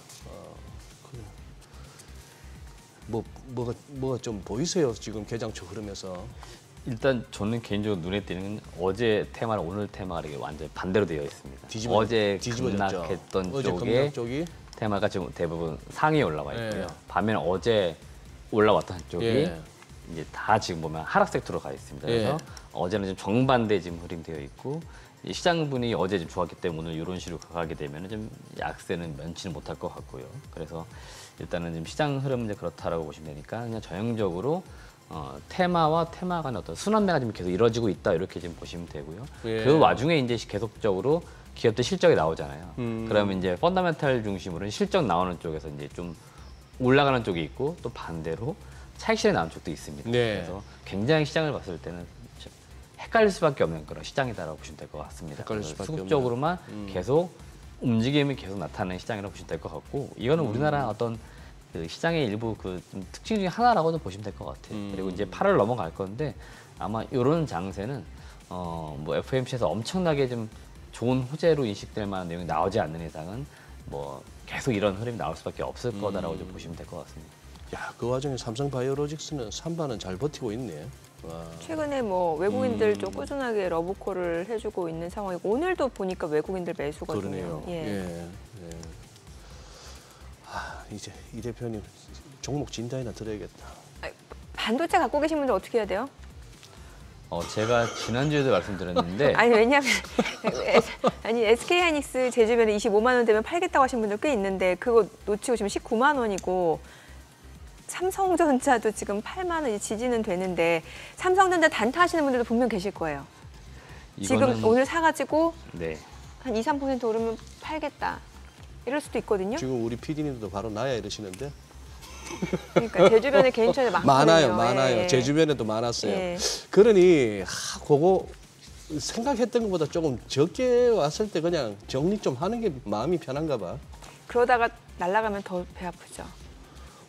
뭐가 좀 보이세요? 지금 개장초 흐름에서. 일단 저는 개인적으로 눈에 띄는 건 어제 테마랑 오늘 테마가 이게 완전 반대로 되어 있습니다. 어제 급락했던 쪽이 테마가 지금 대부분 상위에 올라와 있고요. 반면 어제 올라왔던 쪽이 이제 다 지금 보면 하락 섹터로 가 있습니다. 그래서 어제는 좀 정반대 지금 흐름되어 있고 시장 분위기 어제 좀 좋았기 때문에 오늘 이런 식으로 가게 되면 좀 약세는 면치는 못할 것 같고요. 그래서 일단은 지금 시장 흐름은 이제 그렇다라고 보시면 되니까 그냥 전형적으로 테마와 테마 간의 어떤 순환매가 지금 계속 이루어지고 있다 이렇게 지금 보시면 되고요. 그 와중에 이제 계속적으로 기업들 실적이 나오잖아요. 그러면 이제 펀더멘탈 중심으로는 실적 나오는 쪽에서 이제 좀 올라가는 쪽이 있고 또 반대로 차익실에 나오는 쪽도 있습니다. 그래서 굉장히 시장을 봤을 때는 헷갈릴 수밖에 없는 그런 시장이다라고 보시면 될 것 같습니다. 수급적으로만 계속 움직임이 계속 나타나는 시장이라고 보시면 될 것 같고 이거는 우리나라 어떤 그 시장의 일부 그 좀 특징 중에 하나라고도 보시면 될 것 같아요. 그리고 이제 8월 넘어갈 건데 아마 이런 장세는 뭐 FOMC에서 엄청나게 좀 좋은 호재로 인식될 만한 내용이 나오지 않는 이상은 뭐 계속 이런 흐름이 나올 수밖에 없을 거다라고 좀 보시면 될 것 같습니다. 야, 그 와중에 삼성바이오로직스는 3반은 잘 버티고 있네. 와. 최근에 뭐 외국인들 좀 꾸준하게 러브콜을 해주고 있는 상황이고 오늘도 보니까 외국인들 매수거든요. 그러네요. 예. 이제 이 대표님 종목 진단이나 들어야겠다. 반도체 갖고 계신 분들 어떻게 해야 돼요? 제가 지난주에도 말씀드렸는데 아니 왜냐면 SK하이닉스 제 주변에 25만 원 되면 팔겠다고 하신 분들 꽤 있는데 그거 놓치고 지금 19만 원이고 삼성전자도 지금 8만 원 지지는 되는데 삼성전자 단타 하시는 분들도 분명 계실 거예요. 지금 오늘 사가지고 한 2, 3% 오르면 팔겠다. 이럴 수도 있거든요. 지금 우리 PD님도 바로 나야 이러시는데. 그러니까 제 주변에 개인 투자 많거든요. 많아요. 제 주변에도 많았어요. 그러니 그거 생각했던 것보다 조금 적게 왔을 때 그냥 정리 좀 하는 게 마음이 편한가 봐. 그러다가 날아가면 더 배 아프죠.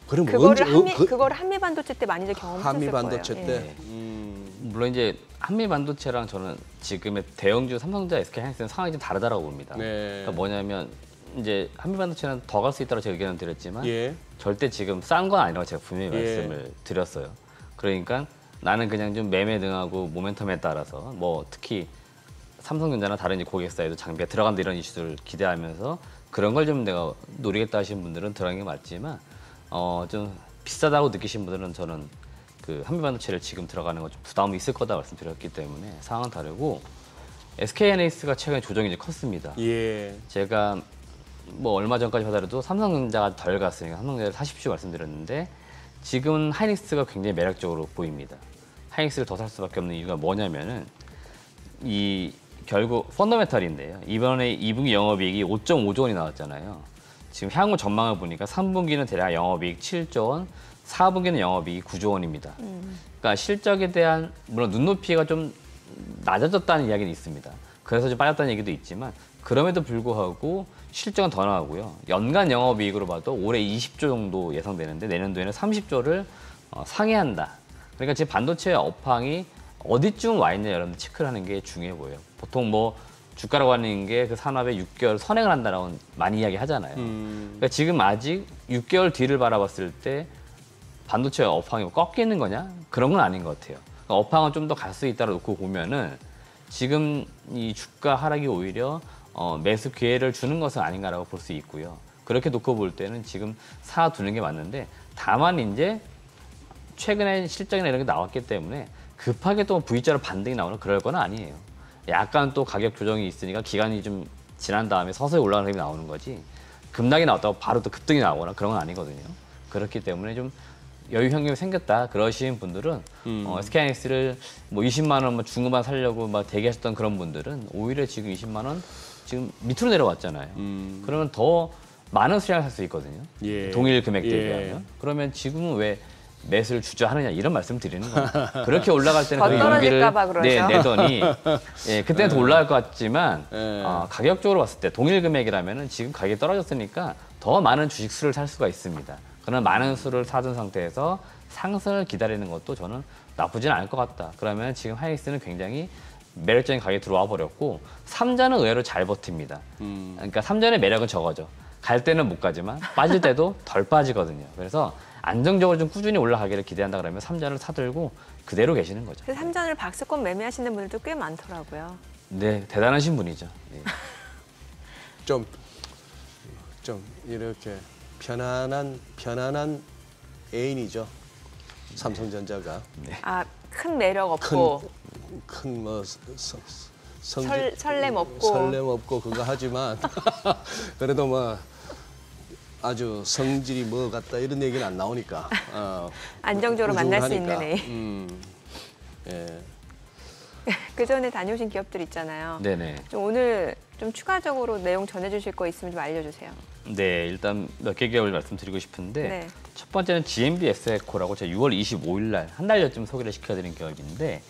그럼 그거를 한미 반도체 때 많이들 경험했을 한미 거예요. 반도체 때. 예. 물론 이제 한미 반도체랑 저는 지금의 대형주 삼성전자, SK하이닉스는 상황이 좀 다르다고 봅니다. 네. 그러니까 뭐냐면 이제 한미 반도체는 더 갈 수 있다고 제가 의견을 드렸지만 예. 절대 지금 싼 건 아니라고 제가 분명히 예. 말씀을 드렸어요. 그러니까 나는 그냥 좀 매매 능하고 모멘텀에 따라서 뭐 특히 삼성전자나 다른 이제 고객사에도 장비가 들어간다 이런 이슈들을 기대하면서 그런 걸 좀 내가 노리겠다 하신 분들은 들어간 게 맞지만 좀 비싸다고 느끼신 분들은 저는 그 한미 반도체를 지금 들어가는 거 좀 부담이 있을 거다 말씀드렸기 때문에 상황은 다르고 SK하이닉스가 최근에 조정이 이제 컸습니다. 예. 제가 뭐 얼마 전까지 하더라도 삼성전자가 덜 갔으니까 삼성전자를 사십시오 말씀드렸는데 지금 하이닉스가 굉장히 매력적으로 보입니다. 하이닉스를 더 살 수밖에 없는 이유가 뭐냐면은 이 결국 펀더멘털인데요. 이번에 2분기 영업이익이 5.5조 원이 나왔잖아요. 지금 향후 전망을 보니까 3분기는 대략 영업이익 7조 원, 4분기는 영업이익 9조 원입니다. 그러니까 실적에 대한 물론 눈높이가 좀 낮아졌다는 이야기는 있습니다. 그래서 좀 빠졌다는 얘기도 있지만 그럼에도 불구하고 실적은 더 나오고요. 연간 영업이익으로 봐도 올해 20조 정도 예상되는데 내년도에는 30조를 상회한다. 그러니까 지금 반도체 업황이 어디쯤 와 있냐 여러분들 체크를 하는 게 중요해 보여요. 보통 뭐 주가라고 하는 게 그 산업에 6개월 선행을 한다라고 많이 이야기 하잖아요. 그러니까 지금 아직 6개월 뒤를 바라봤을 때 반도체 업황이 꺾이는 거냐? 그런 건 아닌 것 같아요. 그러니까 업황은 좀 더 갈 수 있다고 놓고 보면은 지금 이 주가 하락이 오히려 매수 기회를 주는 것은 아닌가라고 볼 수 있고요. 그렇게 놓고 볼 때는 지금 사두는 게 맞는데 다만 이제 최근에 실적이나 이런 게 나왔기 때문에 급하게 또 V자로 반등이 나오는 그럴 건 아니에요. 약간 또 가격 조정이 있으니까 기간이 좀 지난 다음에 서서히 올라가는 흐름이 나오는 거지 급락이 나왔다고 바로 또 급등이 나오거나 그런 건 아니거든요. 그렇기 때문에 좀 여유 현금이 생겼다 그러신 분들은 SK하이닉스를 뭐 20만 원 중후반 살려고 막 대기하셨던 그런 분들은 오히려 지금 20만 원 지금 밑으로 내려왔잖아요. 그러면 더 많은 수량을 살 수 있거든요. 예. 동일 금액 예. 대비하면. 그러면 지금은 왜 매수를 주저하느냐 이런 말씀 드리는 거예요. 그렇게 올라갈 때는 더 그 용기를 떨어질까 봐 그러죠. 내더니 예, 그때는 더 올라갈 것 같지만 예. 가격적으로 봤을 때 동일 금액이라면 지금 가격이 떨어졌으니까 더 많은 주식 수를 살 수가 있습니다. 그런 많은 수를 사둔 상태에서 상승을 기다리는 것도 저는 나쁘지는 않을 것 같다. 그러면 지금 하이닉스는 굉장히 매력적인 가격이 들어와 버렸고 삼자는 의외로 잘 버팁니다. 그러니까 삼자의 매력은 적어져. 갈 때는 못 가지만 빠질 때도 덜 빠지거든요. 그래서 안정적으로 좀 꾸준히 올라가기를 기대한다 그러면 삼자를 사들고 그대로 계시는 거죠. 그래서 삼전을 박스권 매매하시는 분들도 꽤 많더라고요. 네, 대단하신 분이죠. 예. 좀 이렇게 편안한 애인이죠. 삼성전자가 아, 큰 매력 없고 큰 뭐 설렘 없고 설렘 없고 그거 하지만 그래도 뭐 아주 성질이 뭐 같다 이런 얘기는 안 나오니까 안정적으로 만날 수 꾸준하니까. 있는 애. 예. 그 전에 다녀오신 기업들 있잖아요. 네네. 좀 오늘 좀 추가적으로 내용 전해주실 거 있으면 좀 알려주세요. 네, 일단 몇 개 기업을 말씀드리고 싶은데 네. 첫 번째는 GMB 에스에코라고 제가 6월 25일 날 한 달 전쯤 소개를 시켜드린 기업인데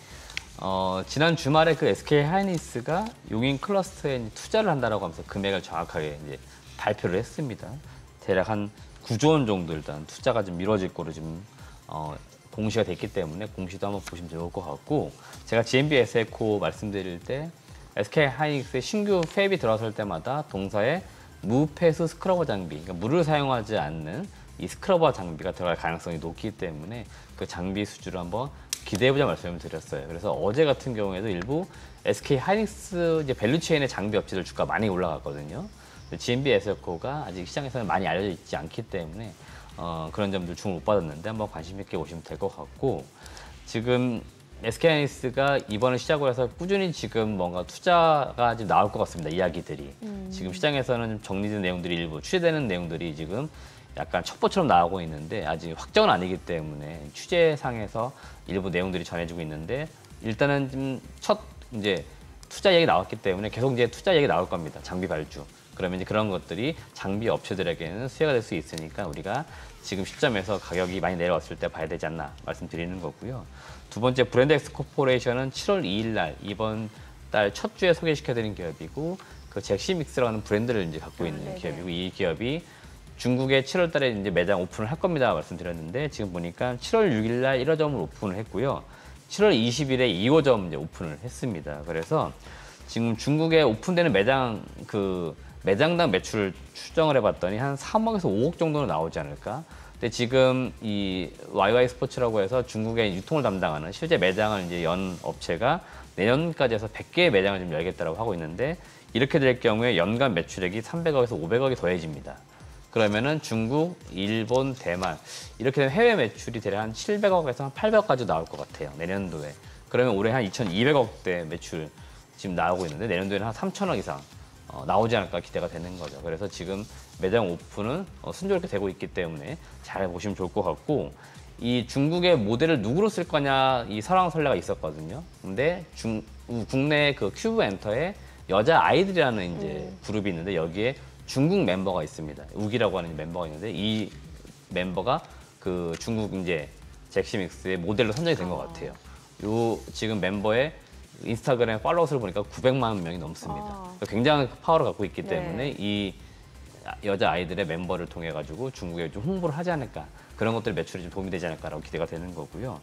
지난 주말에 그 SK 하이닉스가 용인 클러스터에 투자를 한다라고 하면서 금액을 정확하게 이제 발표를 했습니다. 대략 한 9조 원 정도 일단 투자가 좀 이루어질 거로 지금 공시가 됐기 때문에 공시도 한번 보시면 좋을 것 같고 제가 GMB 에스에코 말씀드릴 때 SK 하이닉스의 신규 팹이 들어설 때마다 동사에 무폐수 스크러버 장비, 그러니까 물을 사용하지 않는 이 스크러버 장비가 들어갈 가능성이 높기 때문에 그 장비 수주를 한번 기대해보자 말씀을 드렸어요. 그래서 어제 같은 경우에도 일부 SK 하이닉스 이제 밸류체인의 장비 업체들 주가 많이 올라갔거든요. GMB 에스에코가 아직 시장에서는 많이 알려져 있지 않기 때문에 그런 점들 주목 못 받았는데 한번 관심 있게 보시면 될 것 같고 지금 SK하이닉스가 이번에 시작을 해서 꾸준히 지금 뭔가 투자가 지금 나올 것 같습니다. 이야기들이. 지금 시장에서는 좀 정리된 내용들이 일부 취재되는 내용들이 지금 약간 첩보처럼 나오고 있는데 아직 확정은 아니기 때문에 취재상에서 일부 내용들이 전해지고 있는데 일단은 좀 첫 이제 투자 얘기 나왔기 때문에 계속 이제 투자 얘기 나올 겁니다. 장비 발주. 그러면 이제 그런 것들이 장비 업체들에게는 수혜가 될 수 있으니까 우리가 지금 시점에서 가격이 많이 내려왔을 때 봐야 되지 않나 말씀드리는 거고요. 두 번째 브랜드엑스 코퍼레이션은 7월 2일 날 이번 달 첫 주에 소개시켜드린 기업이고 그 잭시믹스라는 브랜드를 이제 갖고 있는 네네. 기업이고 이 기업이 중국에 7월 달에 이제 매장 오픈을 할 겁니다 말씀드렸는데 지금 보니까 7월 6일 날 1호점을 오픈을 했고요. 7월 20일에 2호점 이제 오픈을 했습니다. 그래서 지금 중국에 오픈되는 매장 매장당 매출을 추정을 해봤더니 한 3억에서 5억 정도는 나오지 않을까. 근데 지금 이 YY 스포츠라고 해서 중국의 유통을 담당하는 실제 매장을 이제 연 업체가 내년까지 해서 100개의 매장을 좀 열겠다라고 하고 있는데 이렇게 될 경우에 연간 매출액이 300억에서 500억이 더해집니다. 그러면은 중국, 일본, 대만 이렇게 되면 해외 매출이 대략 한 700억에서 한 800억까지 나올 것 같아요. 내년도에. 그러면 올해 한 2,200억대 매출 지금 나오고 있는데 내년도에는 한 3,000억 이상 나오지 않을까 기대가 되는 거죠. 그래서 지금 매장 오픈은 순조롭게 되고 있기 때문에 잘 보시면 좋을 것 같고 이 중국의 모델을 누구로 쓸 거냐 이 설왕설래가 있었거든요. 근데 국내 그 큐브 엔터에 여자 아이들이라는 이제 그룹이 있는데 여기에 중국 멤버가 있습니다. 우기라고 하는 멤버가 있는데 이 멤버가 그 중국 이제 잭시믹스의 모델로 선정이 된 것 같아요. 요 지금 멤버의 인스타그램 팔로워 수를 보니까 900만 명이 넘습니다. 굉장히 파워를 갖고 있기 때문에 네. 이 여자 아이들의 멤버를 통해 가지고 중국에 좀 홍보를 하지 않을까 그런 것들 매출이 좀 도움이 되지 않을까라고 기대가 되는 거고요.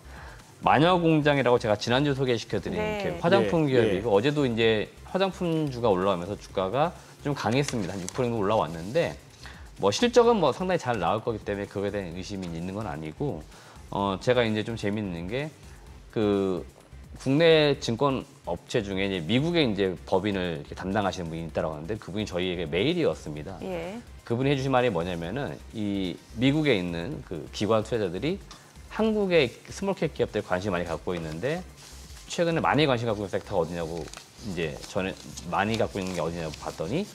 마녀공장이라고 제가 지난주 소개시켜드린 네. 화장품 네. 기업이고 어제도 이제 화장품주가 올라오면서 주가가 좀 강했습니다. 한 6% 정도 올라왔는데 뭐 실적은 뭐 상당히 잘 나올 거기 때문에 그거에 대한 의심이 있는 건 아니고 제가 이제 좀 재밌는 게 그 국내 증권 업체 중에 이제 미국의 이제 법인을 이렇게 담당하시는 분이 있다고 하는데 그분이 저희에게 메일이 왔습니다. 예. 그분이 해주신 말이 뭐냐면은 이 미국에 있는 그 기관 투자자들이 한국의 스몰캡 기업들 관심 많이 갖고 있는데 최근에 많이 관심 갖고 있는 섹터가 어디냐고 이제 전에 많이 갖고 있는 게 어디냐고 봤더니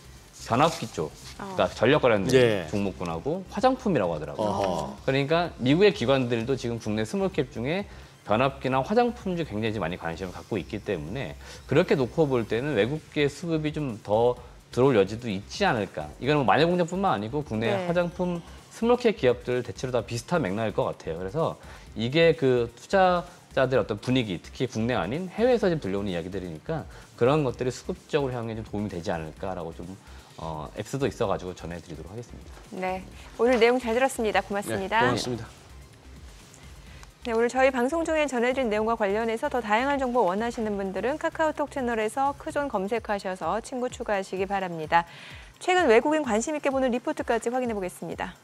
변압기 쪽, 그러니까 전력 관련된 네. 종목군하고 화장품이라고 하더라고요. 어허. 그러니까 미국의 기관들도 지금 국내 스몰캡 중에 변압기나 화장품주 굉장히 많이 관심을 갖고 있기 때문에 그렇게 놓고 볼 때는 외국계 수급이 좀 더 들어올 여지도 있지 않을까. 이건 뭐 마녀공장뿐만 아니고 국내 네. 화장품 스몰캡 기업들 대체로 다 비슷한 맥락일 것 같아요. 그래서 이게 그 투자자들 어떤 분위기, 특히 국내 아닌 해외에서 지금 들려오는 이야기들이니까 그런 것들이 수급적으로 향해 좀 도움이 되지 않을까라고 좀 앱스도 있어가지고 전해드리도록 하겠습니다. 네. 오늘 내용 잘 들었습니다. 고맙습니다. 네, 고맙습니다. 네, 오늘 저희 방송 중에 전해드린 내용과 관련해서 더 다양한 정보 원하시는 분들은 카카오톡 채널에서 크존 검색하셔서 친구 추가하시기 바랍니다. 최근 외국인 관심 있게 보는 리포트까지 확인해 보겠습니다.